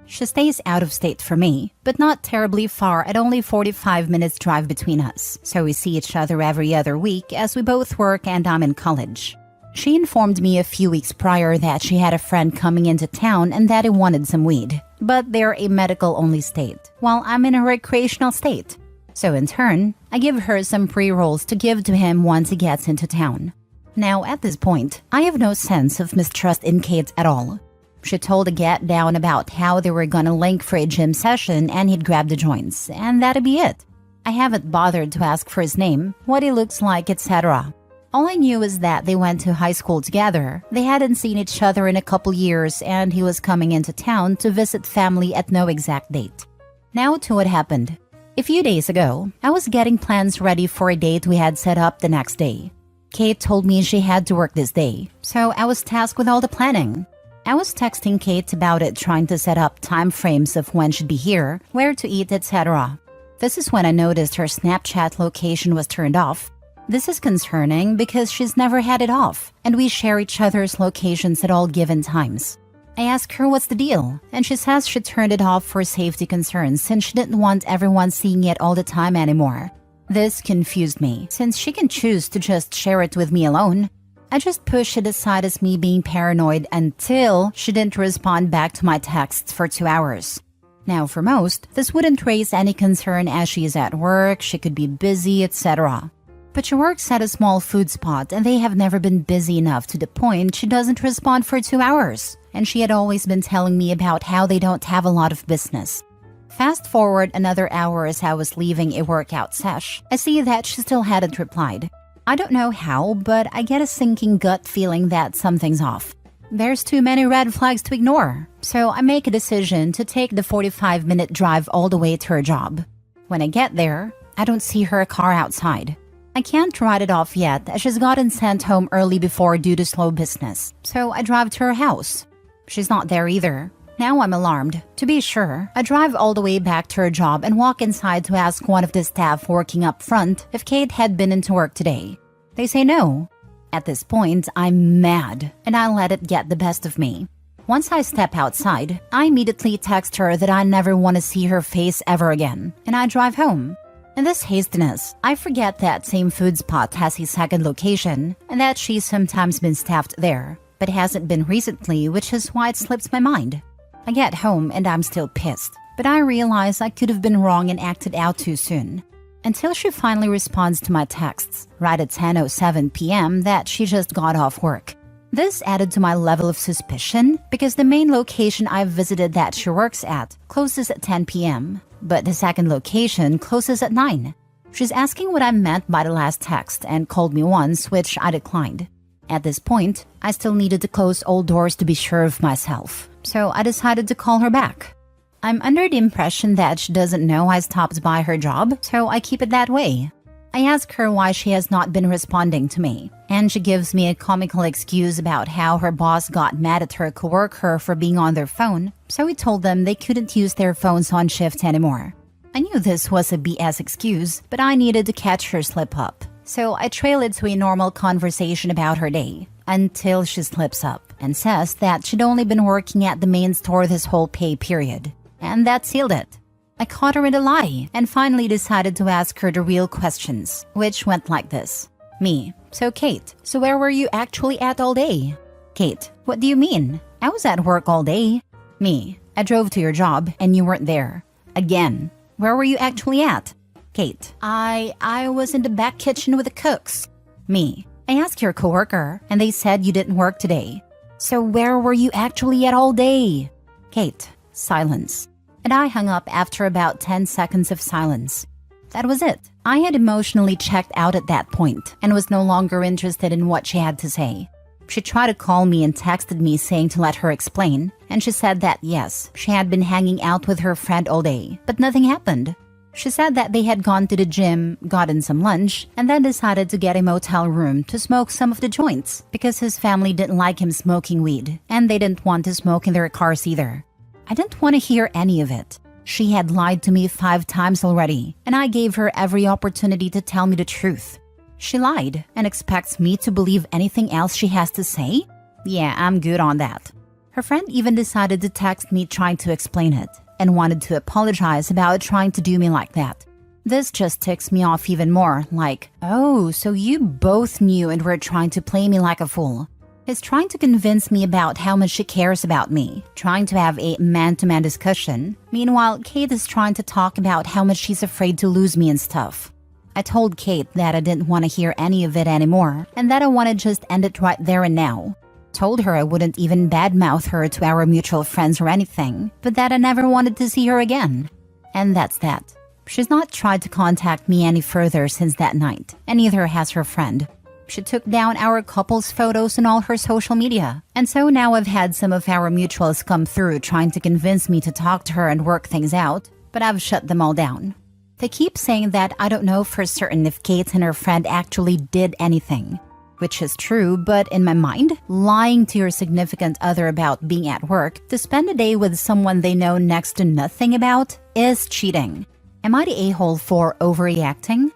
She stays out of state for me, but not terribly far at only 45 minutes drive between us, so we see each other every other week as we both work and I'm in college. She informed me a few weeks prior that she had a friend coming into town and that he wanted some weed, but they're a medical-only state, while I'm in a recreational state. So in turn, I give her some pre-rolls to give to him once he gets into town. Now at this point, I have no sense of mistrust in Kate at all. She told a get down about how they were gonna link for a gym session and he'd grab the joints, and that'd be it. I haven't bothered to ask for his name, what he looks like, etc. All I knew is that they went to high school together, they hadn't seen each other in a couple years, and he was coming into town to visit family at no exact date. Now to what happened. A few days ago, I was getting plans ready for a date we had set up the next day. Kate told me she had to work this day, so I was tasked with all the planning. I was texting Kate about it, trying to set up time frames of when she'd be here, where to eat, etc. This is when I noticed her Snapchat location was turned off. This is concerning because she's never had it off, and we share each other's locations at all given times. I ask her what's the deal, and she says she turned it off for safety concerns since she didn't want everyone seeing it all the time anymore. This confused me, since she can choose to just share it with me alone. I just pushed it aside as me being paranoid until she didn't respond back to my texts for 2 hours. Now for most, this wouldn't raise any concern as she is at work, she could be busy, etc. But she works at a small food spot and they have never been busy enough to the point she doesn't respond for 2 hours. And she had always been telling me about how they don't have a lot of business. Fast forward another hour as I was leaving a workout sesh, I see that she still hadn't replied. I don't know how, but I get a sinking gut feeling that something's off. There's too many red flags to ignore, so I make a decision to take the 45-minute drive all the way to her job. When I get there, I don't see her car outside. I can't write it off yet as she's gotten sent home early before due to slow business, so I drive to her house. She's not there either. Now I'm alarmed. To be sure, I drive all the way back to her job and walk inside to ask one of the staff working up front if Kate had been into work today. They say no. At this point, I'm mad, and I let it get the best of me. Once I step outside, I immediately text her that I never want to see her face ever again, and I drive home. In this hastiness, I forget that same food spot has a second location, and that she's sometimes been staffed there, but hasn't been recently, which is why it slips my mind. I get home and I'm still pissed, but I realize I could have been wrong and acted out too soon. Until she finally responds to my texts, right at 10:07 p.m. that she just got off work. This added to my level of suspicion because the main location I've visited that she works at closes at 10 p.m., but the second location closes at 9. She's asking what I meant by the last text and called me once, which I declined. At this point, I still needed to close all doors to be sure of myself, so I decided to call her back. I'm under the impression that she doesn't know I stopped by her job, so I keep it that way. I ask her why she has not been responding to me, and she gives me a comical excuse about how her boss got mad at her coworker for being on their phone, so he told them they couldn't use their phones on shift anymore. I knew this was a BS excuse, but I needed to catch her slip up, so I trail it to a normal conversation about her day, until she slips up and says that she'd only been working at the main store this whole pay period. And that sealed it. I caught her in a lie and finally decided to ask her the real questions, which went like this. Me: so Kate, so where were you actually at all day? Kate: what do you mean? I was at work all day. Me: I drove to your job and you weren't there. Again: where were you actually at? Kate: I was in the back kitchen with the cooks. Me: I asked your coworker and they said you didn't work today. So where were you actually at all day? Kate, silence. And I hung up after about 10 seconds of silence. That was it. I had emotionally checked out at that point and was no longer interested in what she had to say. She tried to call me and texted me saying to let her explain, and she said that yes, she had been hanging out with her friend all day, but nothing happened. She said that they had gone to the gym, gotten some lunch, and then decided to get a motel room to smoke some of the joints because his family didn't like him smoking weed, and they didn't want to smoke in their cars either. I didn't want to hear any of it. She had lied to me 5 times already, and I gave her every opportunity to tell me the truth. She lied and expects me to believe anything else she has to say? Yeah, I'm good on that. Her friend even decided to text me trying to explain it and wanted to apologize about trying to do me like that. This just ticks me off even more, like, oh, so you both knew and were trying to play me like a fool. He's trying to convince me about how much she cares about me, trying to have a man-to-man discussion. Meanwhile, Kate is trying to talk about how much she's afraid to lose me and stuff. I told Kate that I didn't want to hear any of it anymore and that I want to just end it right there and now. Told her I wouldn't even badmouth her to our mutual friends or anything, but that I never wanted to see her again. And that's that. She's not tried to contact me any further since that night, and neither has her friend. She took down our couple's photos on all her social media, and so now I've had some of our mutuals come through trying to convince me to talk to her and work things out, but I've shut them all down. They keep saying that I don't know for certain if Kate and her friend actually did anything. Which is true, but in my mind, lying to your significant other about being at work to spend a day with someone they know next to nothing about is cheating. Am I the a-hole for overreacting?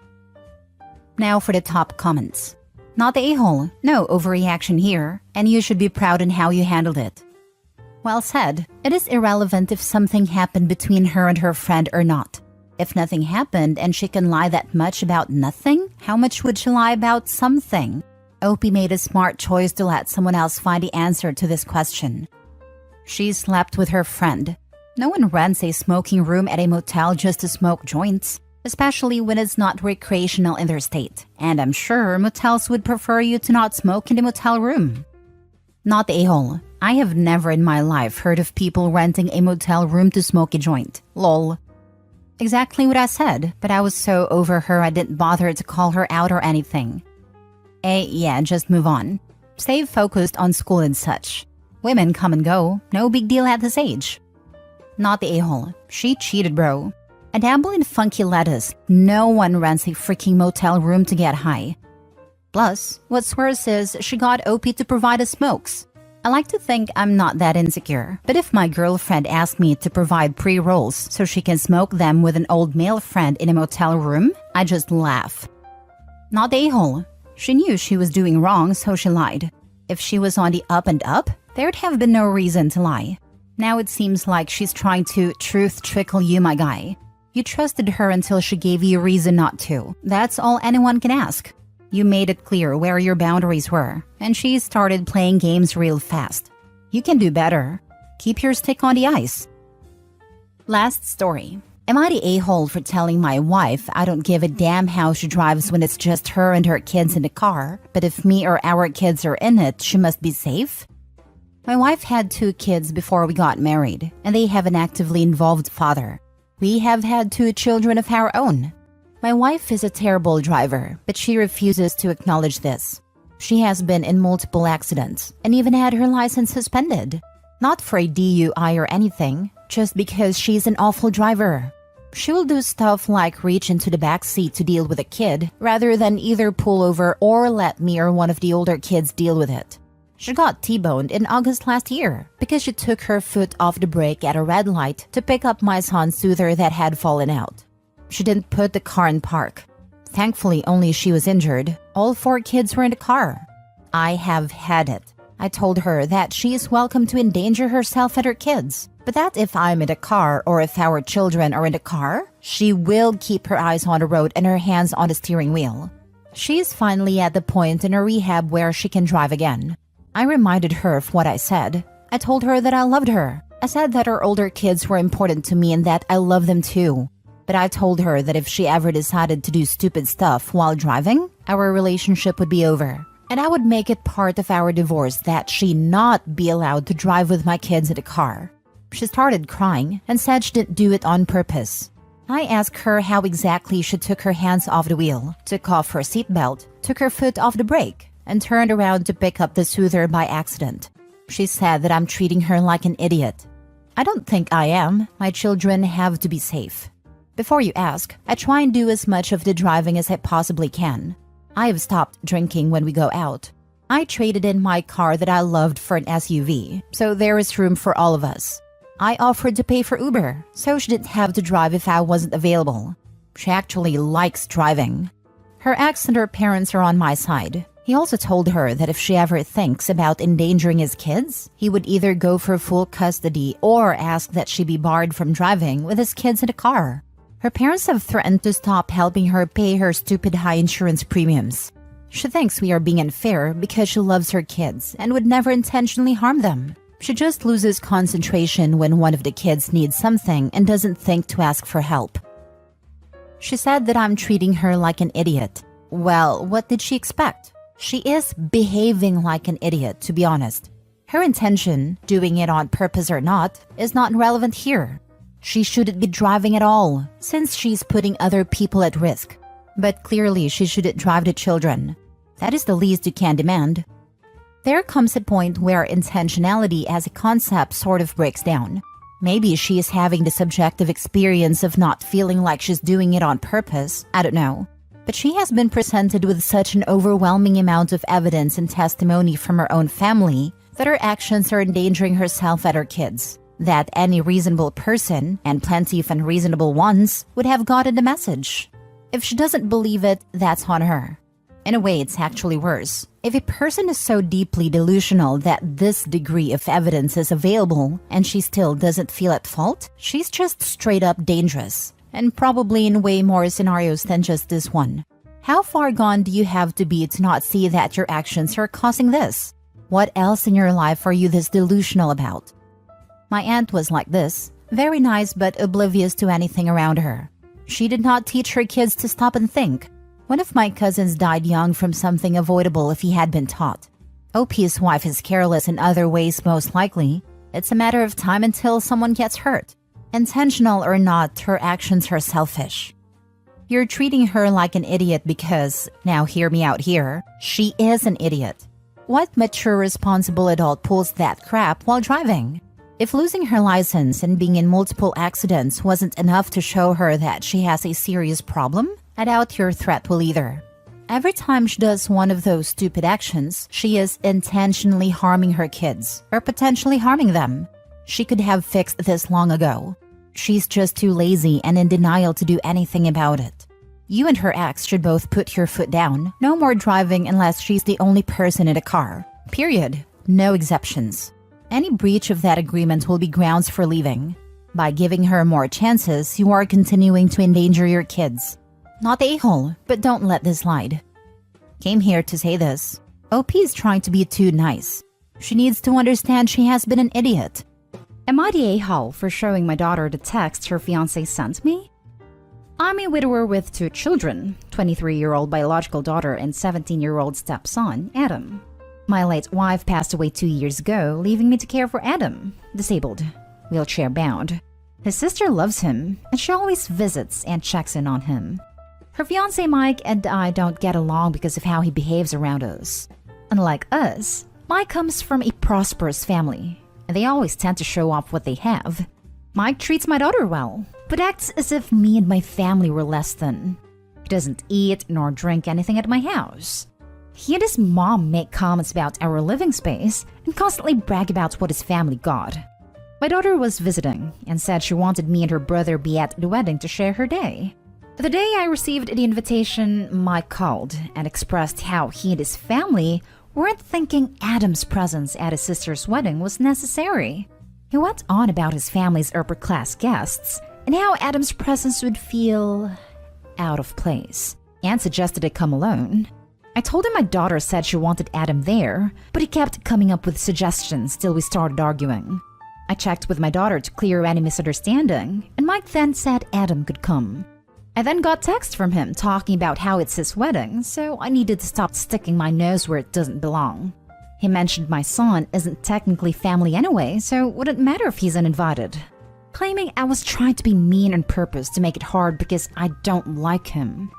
Now for the top comments. Not the a-hole, no overreaction here, and you should be proud in how you handled it. Well said. It is irrelevant if something happened between her and her friend or not. If nothing happened and she can lie that much about nothing, how much would she lie about something? Opie made a smart choice to let someone else find the answer to this question. She slept with her friend. No one rents a smoking room at a motel just to smoke joints, especially when it's not recreational in their state. And I'm sure motels would prefer you to not smoke in the motel room. Not the a-hole. I have never in my life heard of people renting a motel room to smoke a joint. Lol. Exactly what I said, but I was so over her I didn't bother to call her out or anything. Yeah, just move on. Stay focused on school and such. Women come and go, no big deal at this age. Not the a-hole. She cheated, bro. A dabble in funky lettuce. No one rents a freaking motel room to get high. Plus, what's worse is she got Opie to provide us smokes. I like to think I'm not that insecure, but if my girlfriend asked me to provide pre-rolls so she can smoke them with an old male friend in a motel room, I just laugh. Not the a-hole. She knew she was doing wrong, so she lied. If she was on the up and up, there'd have been no reason to lie. Now it seems like she's trying to truth trickle you, my guy. You trusted her until she gave you a reason not to. That's all anyone can ask. You made it clear where your boundaries were, and she started playing games real fast. You can do better. Keep your stick on the ice. Last story. Am I the a-hole for telling my wife I don't give a damn how she drives when it's just her and her kids in the car, but if me or our kids are in it, she must be safe? My wife had 2 kids before we got married, and they have an actively involved father. We have had 2 children of our own. My wife is a terrible driver, but she refuses to acknowledge this. She has been in multiple accidents and even had her license suspended. Not for a DUI or anything, just because she's an awful driver. She will do stuff like reach into the back seat to deal with a kid, rather than either pull over or let me or one of the older kids deal with it. She got T-boned in August last year because she took her foot off the brake at a red light to pick up my son's soother that had fallen out. She didn't put the car in park. Thankfully, only she was injured. All 4 kids were in the car. I have had it. I told her that she is welcome to endanger herself and her kids, but that if I'm in the car or if our children are in the car, she will keep her eyes on the road and her hands on the steering wheel. She's finally at the point in her rehab where she can drive again. I reminded her of what I said. I told her that I loved her. I said that her older kids were important to me and that I love them too. But I told her that if she ever decided to do stupid stuff while driving, our relationship would be over. And I would make it part of our divorce that she not be allowed to drive with my kids in the car. She started crying and said she didn't do it on purpose. I asked her how exactly she took her hands off the wheel, took off her seatbelt, took her foot off the brake, and turned around to pick up the soother by accident. She said that I'm treating her like an idiot. I don't think I am. My children have to be safe. Before you ask, I try and do as much of the driving as I possibly can. I have stopped drinking when we go out. I traded in my car that I loved for an SUV, so there is room for all of us. I offered to pay for Uber, so she didn't have to drive if I wasn't available. She actually likes driving. Her ex and her parents are on my side. He also told her that if she ever thinks about endangering his kids, he would either go for full custody or ask that she be barred from driving with his kids in the car. Her parents have threatened to stop helping her pay her stupid high insurance premiums. She thinks we are being unfair because she loves her kids and would never intentionally harm them. She just loses concentration when one of the kids needs something and doesn't think to ask for help. She said that I'm treating her like an idiot. Well, what did she expect? She is behaving like an idiot, to be honest. Her intention, doing it on purpose or not, is not relevant here. She shouldn't be driving at all, since she's putting other people at risk. But clearly she shouldn't drive the children. That is the least you can demand. There comes a point where intentionality as a concept sort of breaks down. Maybe she is having the subjective experience of not feeling like she's doing it on purpose, I don't know. But she has been presented with such an overwhelming amount of evidence and testimony from her own family that her actions are endangering herself and her kids, that any reasonable person, and plenty of unreasonable ones, would have gotten the message. If she doesn't believe it, that's on her. In a way, it's actually worse. If a person is so deeply delusional that this degree of evidence is available and she still doesn't feel at fault, she's just straight up dangerous, and probably in way more scenarios than just this one. How far gone do you have to be to not see that your actions are causing this? What else in your life are you this delusional about? My aunt was like this, very nice but oblivious to anything around her. She did not teach her kids to stop and think. One of my cousins died young from something avoidable if he had been taught. OP's wife is careless in other ways most likely. It's a matter of time until someone gets hurt. Intentional or not, her actions are selfish. You're treating her like an idiot because, now hear me out here, she is an idiot. What mature responsible adult pulls that crap while driving? If losing her license and being in multiple accidents wasn't enough to show her that she has a serious problem, I doubt your threat will either. Every time she does one of those stupid actions, she is intentionally harming her kids, or potentially harming them. She could have fixed this long ago. She's just too lazy and in denial to do anything about it. You and her ex should both put your foot down. No more driving unless she's the only person in the car. Period. No exceptions. Any breach of that agreement will be grounds for leaving. By giving her more chances, you are continuing to endanger your kids. Not the a-hole, but don't let this slide. Came here to say this. OP is trying to be too nice. She needs to understand she has been an idiot. Am I the a-hole for showing my daughter the text her fiance sent me? I'm a widower with 2 children, 23-year-old biological daughter and 17-year-old stepson, Adam. My late wife passed away 2 years ago, leaving me to care for Adam, disabled, wheelchair-bound. His sister loves him, and she always visits and checks in on him. Her fiancé Mike and I don't get along because of how he behaves around us. Unlike us, Mike comes from a prosperous family, and they always tend to show off what they have. Mike treats my daughter well, but acts as if me and my family were less than. He doesn't eat nor drink anything at my house. He and his mom make comments about our living space and constantly brag about what his family got. My daughter was visiting and said she wanted me and her brother be at the wedding to share her day. The day I received the invitation, Mike called and expressed how he and his family weren't thinking Adam's presence at his sister's wedding was necessary. He went on about his family's upper-class guests and how Adam's presence would feel out of place, and suggested I come alone. I told him my daughter said she wanted Adam there, but he kept coming up with suggestions till we started arguing. I checked with my daughter to clear any misunderstanding, and Mike then said Adam could come. I then got text from him talking about how it's his wedding, so I needed to stop sticking my nose where it doesn't belong. He mentioned my son isn't technically family anyway, so it wouldn't matter if he's uninvited. Claiming I was trying to be mean on purpose to make it hard because I don't like him.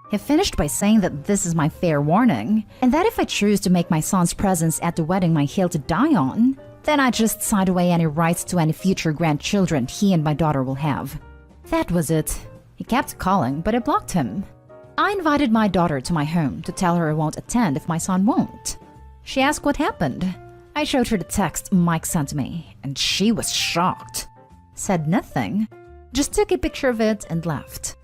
He finished by saying that this is my fair warning, and that if I choose to make my son's presence at the wedding my hill to die on, then I just sign away any rights to any future grandchildren he and my daughter will have. That was it. He kept calling, but I blocked him. I invited my daughter to my home to tell her I won't attend if my son won't. She asked what happened. I showed her the text Mike sent me, and she was shocked. Said nothing, just took a picture of it and left.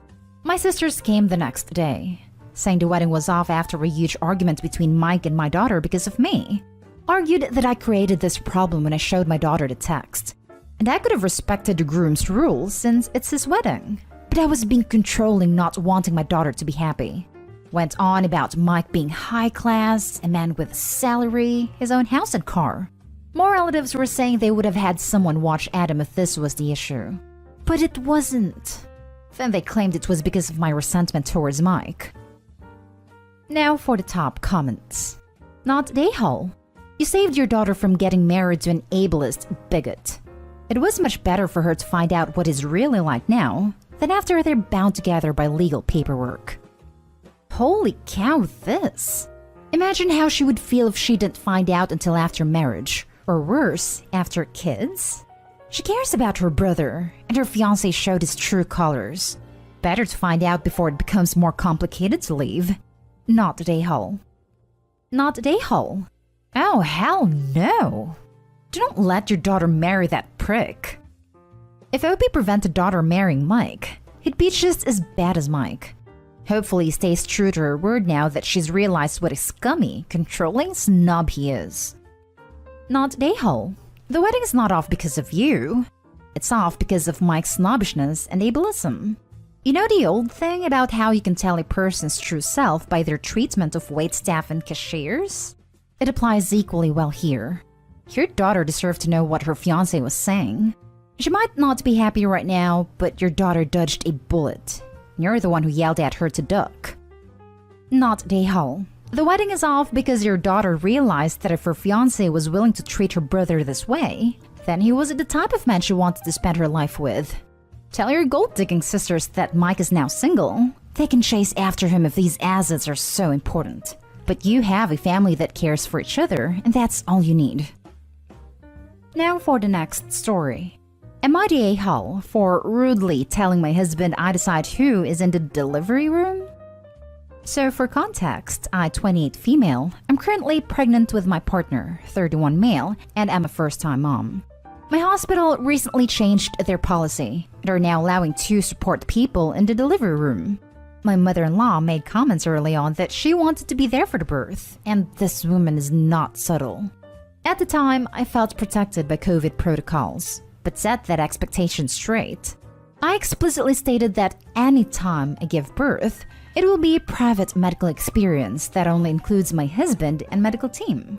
My sisters came the next day, saying the wedding was off after a huge argument between Mike and my daughter because of me. Argued that I created this problem when I showed my daughter the text, and I could have respected the groom's rules since it's his wedding. But I was being controlling, not wanting my daughter to be happy. Went on about Mike being high class, a man with a salary, his own house and car. More relatives were saying they would have had someone watch Adam if this was the issue. But it wasn't. Then they claimed it was because of my resentment towards Mike. Now for the top comments. Not a-hole. You saved your daughter from getting married to an ableist bigot. It was much better for her to find out what it's really like now than after they're bound together by legal paperwork. Holy cow, this! Imagine how she would feel if she didn't find out until after marriage, or worse, after kids. She cares about her brother, and her fiance showed his true colors. Better to find out before it becomes more complicated to leave. Not a-hole. Not a-hole. Oh, hell no! Don't let your daughter marry that prick. If Opie prevented daughter marrying Mike, he'd be just as bad as Mike. Hopefully he stays true to her word now that she's realized what a scummy, controlling snob he is. Not a-hole. The wedding is not off because of you. It's off because of Mike's snobbishness and ableism. You know the old thing about how you can tell a person's true self by their treatment of waitstaff and cashiers? It applies equally well here. Your daughter deserved to know what her fiancé was saying. She might not be happy right now, but your daughter dodged a bullet. You're the one who yelled at her to duck. Not a-hole. The wedding is off because your daughter realized that if her fiancé was willing to treat her brother this way, then he wasn't the type of man she wanted to spend her life with. Tell your gold-digging sisters that Mike is now single. They can chase after him if these assets are so important. But you have a family that cares for each other, and that's all you need. Now for the next story. Am I the a-hole for rudely telling my husband I decide who is in the delivery room? So for context, I, 28 female, am currently pregnant with my partner, 31 male, and am a first-time mom. My hospital recently changed their policy and are now allowing 2 support people in the delivery room. My mother-in-law made comments early on that she wanted to be there for the birth, and this woman is not subtle. At the time, I felt protected by COVID protocols, but set that expectation straight. I explicitly stated that anytime I give birth, it will be a private medical experience that only includes my husband and medical team.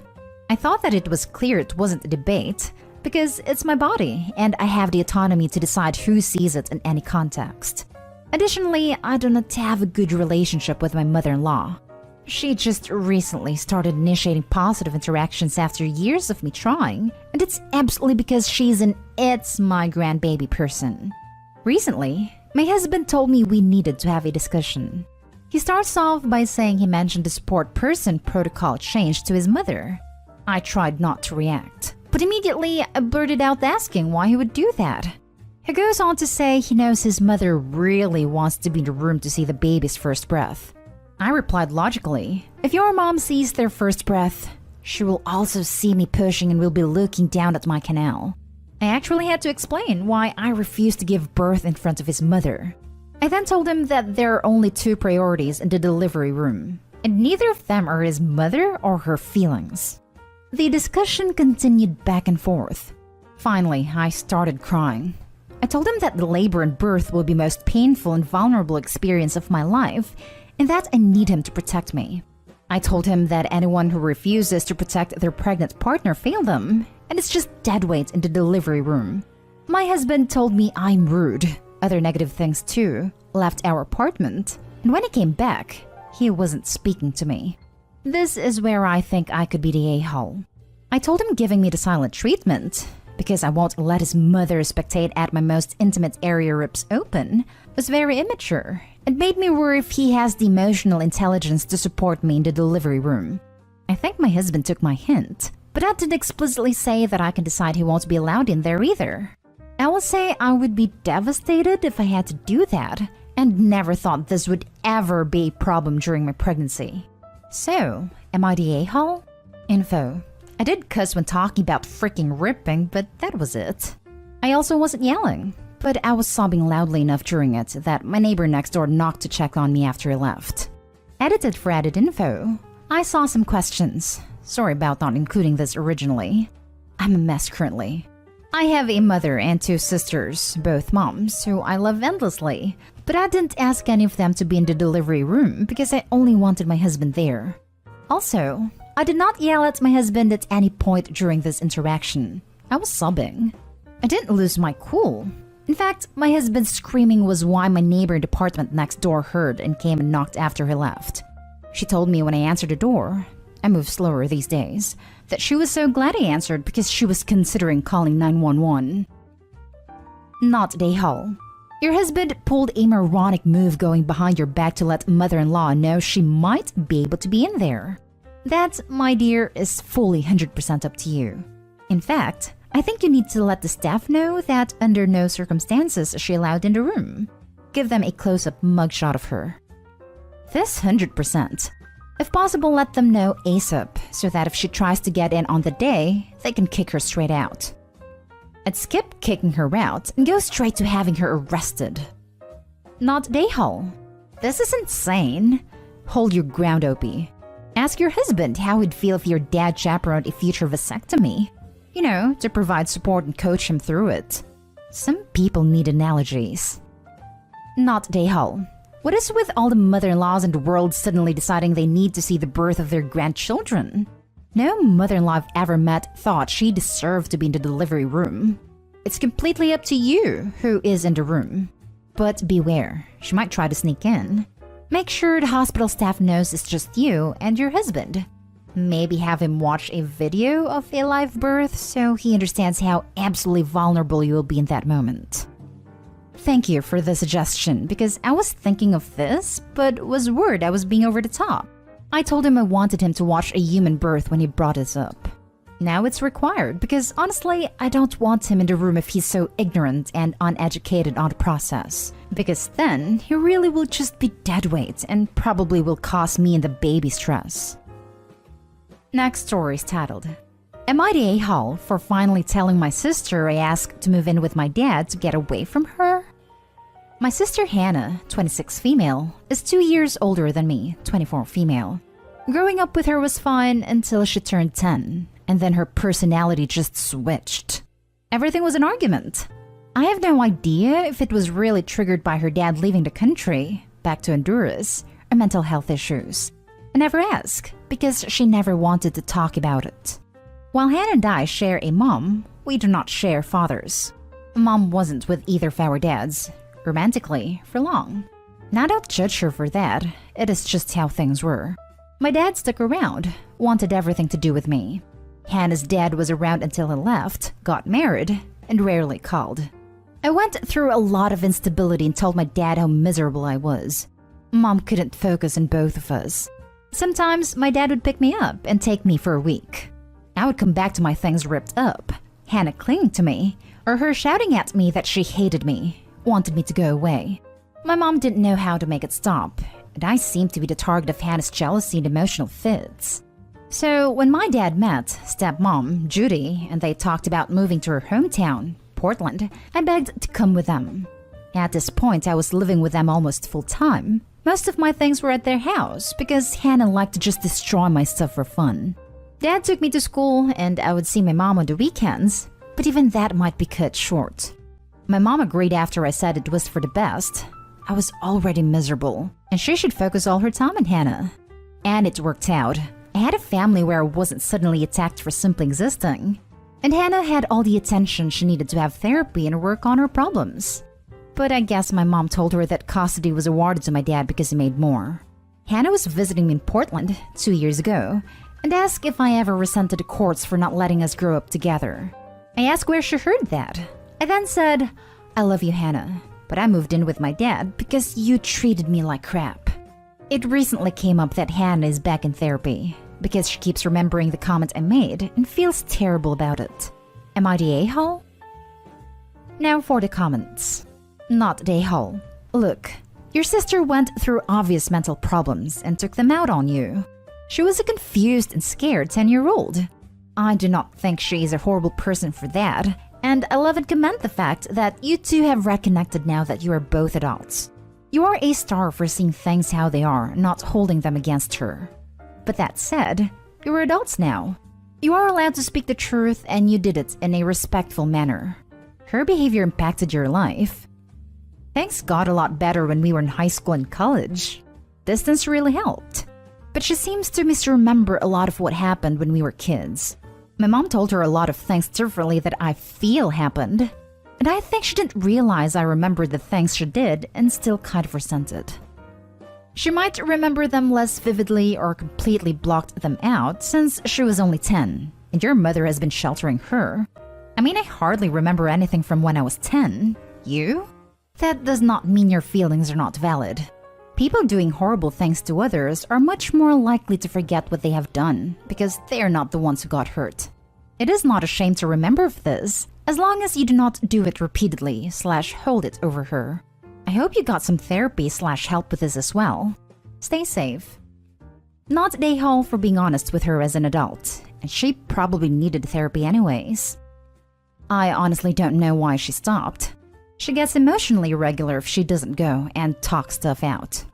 I thought that it was clear it wasn't a debate, because it's my body and I have the autonomy to decide who sees it in any context. Additionally, I do not have a good relationship with my mother-in-law. She just recently started initiating positive interactions after years of me trying, and it's absolutely because she's an "it's my grandbaby" person. Recently, my husband told me we needed to have a discussion. He starts off by saying he mentioned the support person protocol change to his mother. I tried not to react, but immediately I blurted out asking why he would do that. He goes on to say he knows his mother really wants to be in the room to see the baby's first breath. I replied logically, if your mom sees their first breath, she will also see me pushing and will be looking down at my canal. I actually had to explain why I refused to give birth in front of his mother. I then told him that there are only 2 priorities in the delivery room, and neither of them are his mother or her feelings. The discussion continued back and forth. Finally, I started crying. I told him that the labor and birth will be the most painful and vulnerable experience of my life, and that I need him to protect me. I told him that anyone who refuses to protect their pregnant partner failed them, and it's just dead weight in the delivery room. My husband told me I'm rude, other negative things too, left our apartment, and when he came back, he wasn't speaking to me. This is where I think I could be the a-hole. I told him giving me the silent treatment, because I won't let his mother spectate at my most intimate area rips open, was very immature. It made me worry if he has the emotional intelligence to support me in the delivery room. I think my husband took my hint, but I didn't explicitly say that I can decide he won't be allowed in there either. I will say I would be devastated if I had to do that, and never thought this would ever be a problem during my pregnancy. So, am I the a-hole? Info. I did cuss when talking about freaking ripping, but that was it. I also wasn't yelling, but I was sobbing loudly enough during it that my neighbor next door knocked to check on me after I left. Edited for added info. I saw some questions. Sorry about not including this originally. I'm a mess currently. I have a mother and 2 sisters, both moms, who I love endlessly, but I didn't ask any of them to be in the delivery room because I only wanted my husband there. Also, I did not yell at my husband at any point during this interaction. I was sobbing. I didn't lose my cool. In fact, my husband's screaming was why my neighbor in the apartment next door heard and came and knocked after he left. She told me when I answered the door, I move slower these days, that she was so glad I answered because she was considering calling 911. Not Dayhall. Your husband pulled a moronic move going behind your back to let mother-in-law know she might be able to be in there. That, my dear, is fully 100% up to you. In fact, I think you need to let the staff know that under no circumstances is she allowed in the room. Give them a close-up mugshot of her. This 100%. If possible, let them know ASAP, so that if she tries to get in on the day, they can kick her straight out. I'd skip kicking her out and go straight to having her arrested. Not Dayhall. This is insane. Hold your ground, Opie. Ask your husband how he'd feel if your dad chaperoned a future vasectomy. You know, to provide support and coach him through it. Some people need analogies. Not Dayhall. What is with all the mother-in-laws in the world suddenly deciding they need to see the birth of their grandchildren? No mother-in-law I've ever met thought she deserved to be in the delivery room. It's completely up to you who is in the room. But beware, she might try to sneak in. Make sure the hospital staff knows it's just you and your husband. Maybe have him watch a video of a live birth so he understands how absolutely vulnerable you will be in that moment. Thank you for the suggestion because I was thinking of this, but was worried I was being over the top. I told him I wanted him to watch a human birth when he brought this up. Now it's required because honestly, I don't want him in the room if he's so ignorant and uneducated on the process. Because then he really will just be deadweight and probably will cause me and the baby stress. Next story is titled, Am I the a-hole for finally telling my sister I asked to move in with my dad to get away from her? My sister Hannah, 26 female, is 2 years older than me, 24 female. Growing up with her was fine until she turned 10, and then her personality just switched. Everything was an argument. I have no idea if it was really triggered by her dad leaving the country, back to Honduras, or mental health issues. I never asked, because she never wanted to talk about it. While Hannah and I share a mom, we do not share fathers. Mom wasn't with either of our dads, romantically, for long. Now don't judge her for that, it is just how things were. My dad stuck around, wanted everything to do with me. Hannah's dad was around until he left, got married, and rarely called. I went through a lot of instability and told my dad how miserable I was. Mom couldn't focus on both of us. Sometimes my dad would pick me up and take me for a week. I would come back to my things ripped up, Hannah clinging to me, or her shouting at me that she hated me, wanted me to go away. My mom didn't know how to make it stop, and I seemed to be the target of Hannah's jealousy and emotional fits. So when my dad met stepmom, Judy, and they talked about moving to her hometown, Portland, I begged to come with them. At this point, I was living with them almost full-time. Most of my things were at their house because Hannah liked to just destroy my stuff for fun. Dad took me to school and I would see my mom on the weekends, but even that might be cut short. My mom agreed after I said it was for the best. I was already miserable, and she should focus all her time on Hannah. And it worked out. I had a family where I wasn't suddenly attacked for simply existing. And Hannah had all the attention she needed to have therapy and work on her problems. But I guess my mom told her that custody was awarded to my dad because he made more. Hannah was visiting me in Portland 2 years ago, and asked if I ever resented the courts for not letting us grow up together. I asked where she heard that. I then said, "I love you, Hannah, but I moved in with my dad because you treated me like crap." It recently came up that Hannah is back in therapy because she keeps remembering the comment I made and feels terrible about it. Am I the a-hole? Now for the comments. Not the a-hole. Look, your sister went through obvious mental problems and took them out on you. She was a confused and scared 10-year-old. I do not think she is a horrible person for that, and I love and commend the fact that you two have reconnected now that you are both adults. You are a star for seeing things how they are, not holding them against her. But that said, you are adults now. You are allowed to speak the truth, and you did it in a respectful manner. Her behavior impacted your life. Things got a lot better when we were in high school and college. Distance really helped. But she seems to misremember a lot of what happened when we were kids. My mom told her a lot of things differently that I feel happened. And I think she didn't realize I remembered the things she did and still kind of resented. She might remember them less vividly or completely blocked them out since she was only 10, and your mother has been sheltering her. I mean, I hardly remember anything from when I was 10. You? That does not mean your feelings are not valid. People doing horrible things to others are much more likely to forget what they have done because they are not the ones who got hurt. It is not a shame to remember this, as long as you do not do it repeatedly / hold it over her. I hope you got some therapy / help with this as well. Stay safe. Not the a-hole for being honest with her as an adult, and she probably needed therapy anyways. I honestly don't know why she stopped. She gets emotionally irregular if she doesn't go and talk stuff out.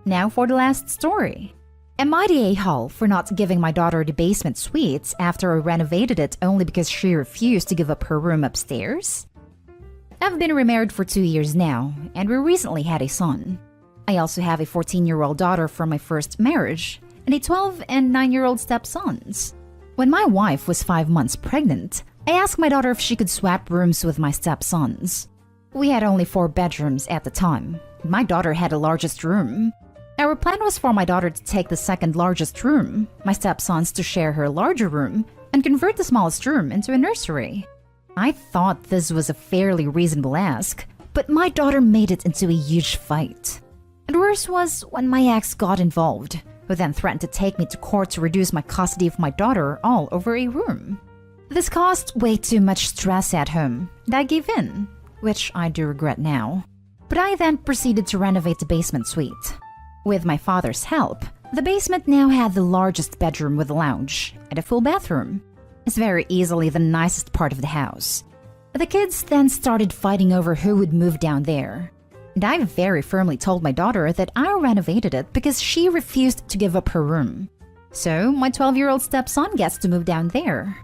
Now for the last story. Am I the a-hole for not giving my daughter the basement suite after I renovated it only because she refused to give up her room upstairs? I've been remarried for 2 years now, and we recently had a son. I also have a 14-year-old daughter from my first marriage, and a 12 and 9-year-old stepsons. When my wife was 5 months pregnant, I asked my daughter if she could swap rooms with my stepsons. We had only 4 bedrooms at the time. My daughter had the largest room. Our plan was for my daughter to take the second largest room, my stepsons to share her larger room, and convert the smallest room into a nursery. I thought this was a fairly reasonable ask, but my daughter made it into a huge fight. And worse was when my ex got involved, who then threatened to take me to court to reduce my custody of my daughter all over a room. This caused way too much stress at home, and I gave in, which I do regret now. But I then proceeded to renovate the basement suite. With my father's help, the basement now had the largest bedroom with a lounge and a full bathroom. It's very easily the nicest part of the house. The kids then started fighting over who would move down there. And I very firmly told my daughter that I renovated it because she refused to give up her room. So my 12-year-old stepson gets to move down there.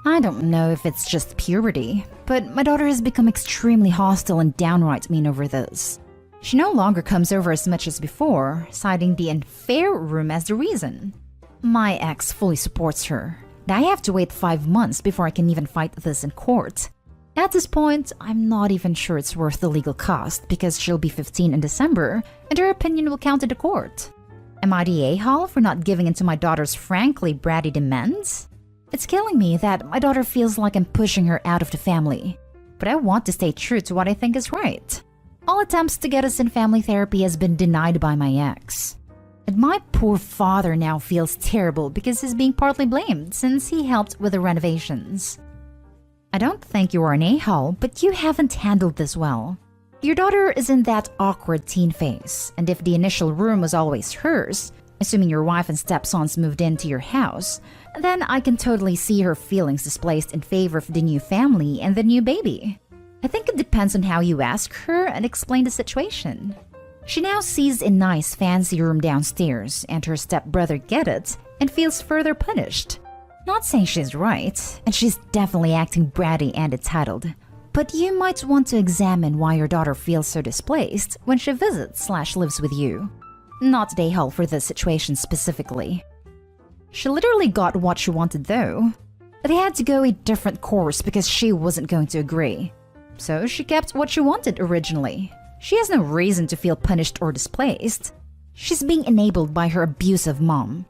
I don't know if it's just puberty, but my daughter has become extremely hostile and downright mean over this. She no longer comes over as much as before, citing the unfair room as the reason. My ex fully supports her. I have to wait 5 months before I can even fight this in court. At this point, I'm not even sure it's worth the legal cost because she'll be 15 in December and her opinion will count in the court. Am I the a-hole for not giving in to my daughter's frankly bratty demands? It's killing me that my daughter feels like I'm pushing her out of the family. But I want to stay true to what I think is right. All attempts to get us in family therapy has been denied by my ex. And my poor father now feels terrible because he's being partly blamed since he helped with the renovations. I don't think you are an a-hole, but you haven't handled this well. Your daughter is in that awkward teen phase, and if the initial room was always hers, assuming your wife and stepsons moved into your house, then I can totally see her feelings displaced in favor of the new family and the new baby. I think it depends on how you ask her and explain the situation. She now sees a nice fancy room downstairs and her stepbrother get it and feels further punished. Not saying she's right, and she's definitely acting bratty and entitled, but you might want to examine why your daughter feels so displaced when she visits / lives with you. Not the a-hole for this situation specifically. She literally got what she wanted though. They had to go a different course because she wasn't going to agree. So she kept what she wanted originally. She has no reason to feel punished or displaced. She's being enabled by her abusive mom.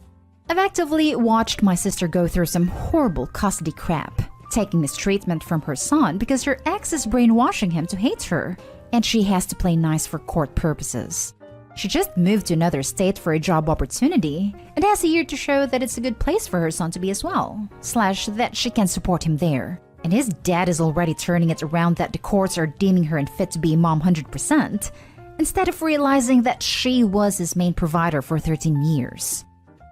I've actively watched my sister go through some horrible custody crap, taking mistreatment from her son because her ex is brainwashing him to hate her, and she has to play nice for court purposes. She just moved to another state for a job opportunity and has a year to show that it's a good place for her son to be as well, / that she can support him there. And his dad is already turning it around that the courts are deeming her unfit to be a mom 100%, instead of realizing that she was his main provider for 13 years.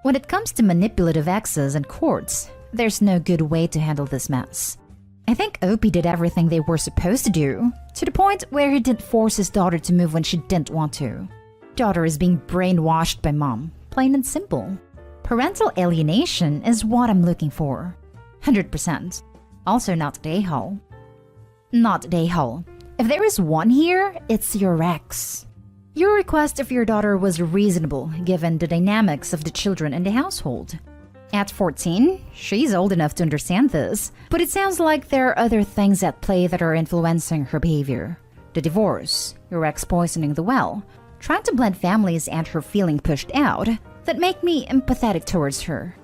When it comes to manipulative exes and courts, there's no good way to handle this mess. I think Opie did everything they were supposed to do, to the point where he didn't force his daughter to move when she didn't want to. Daughter is being brainwashed by mom, plain and simple. Parental alienation is what I'm looking for. 100%. Also not day-hole. Not day-hole. If there is one here, it's your ex. Your request of your daughter was reasonable given the dynamics of the children in the household. At 14, she's old enough to understand this, but it sounds like there are other things at play that are influencing her behavior. The divorce, your ex poisoning the well, trying to blend families and her feeling pushed out, that make me empathetic towards her.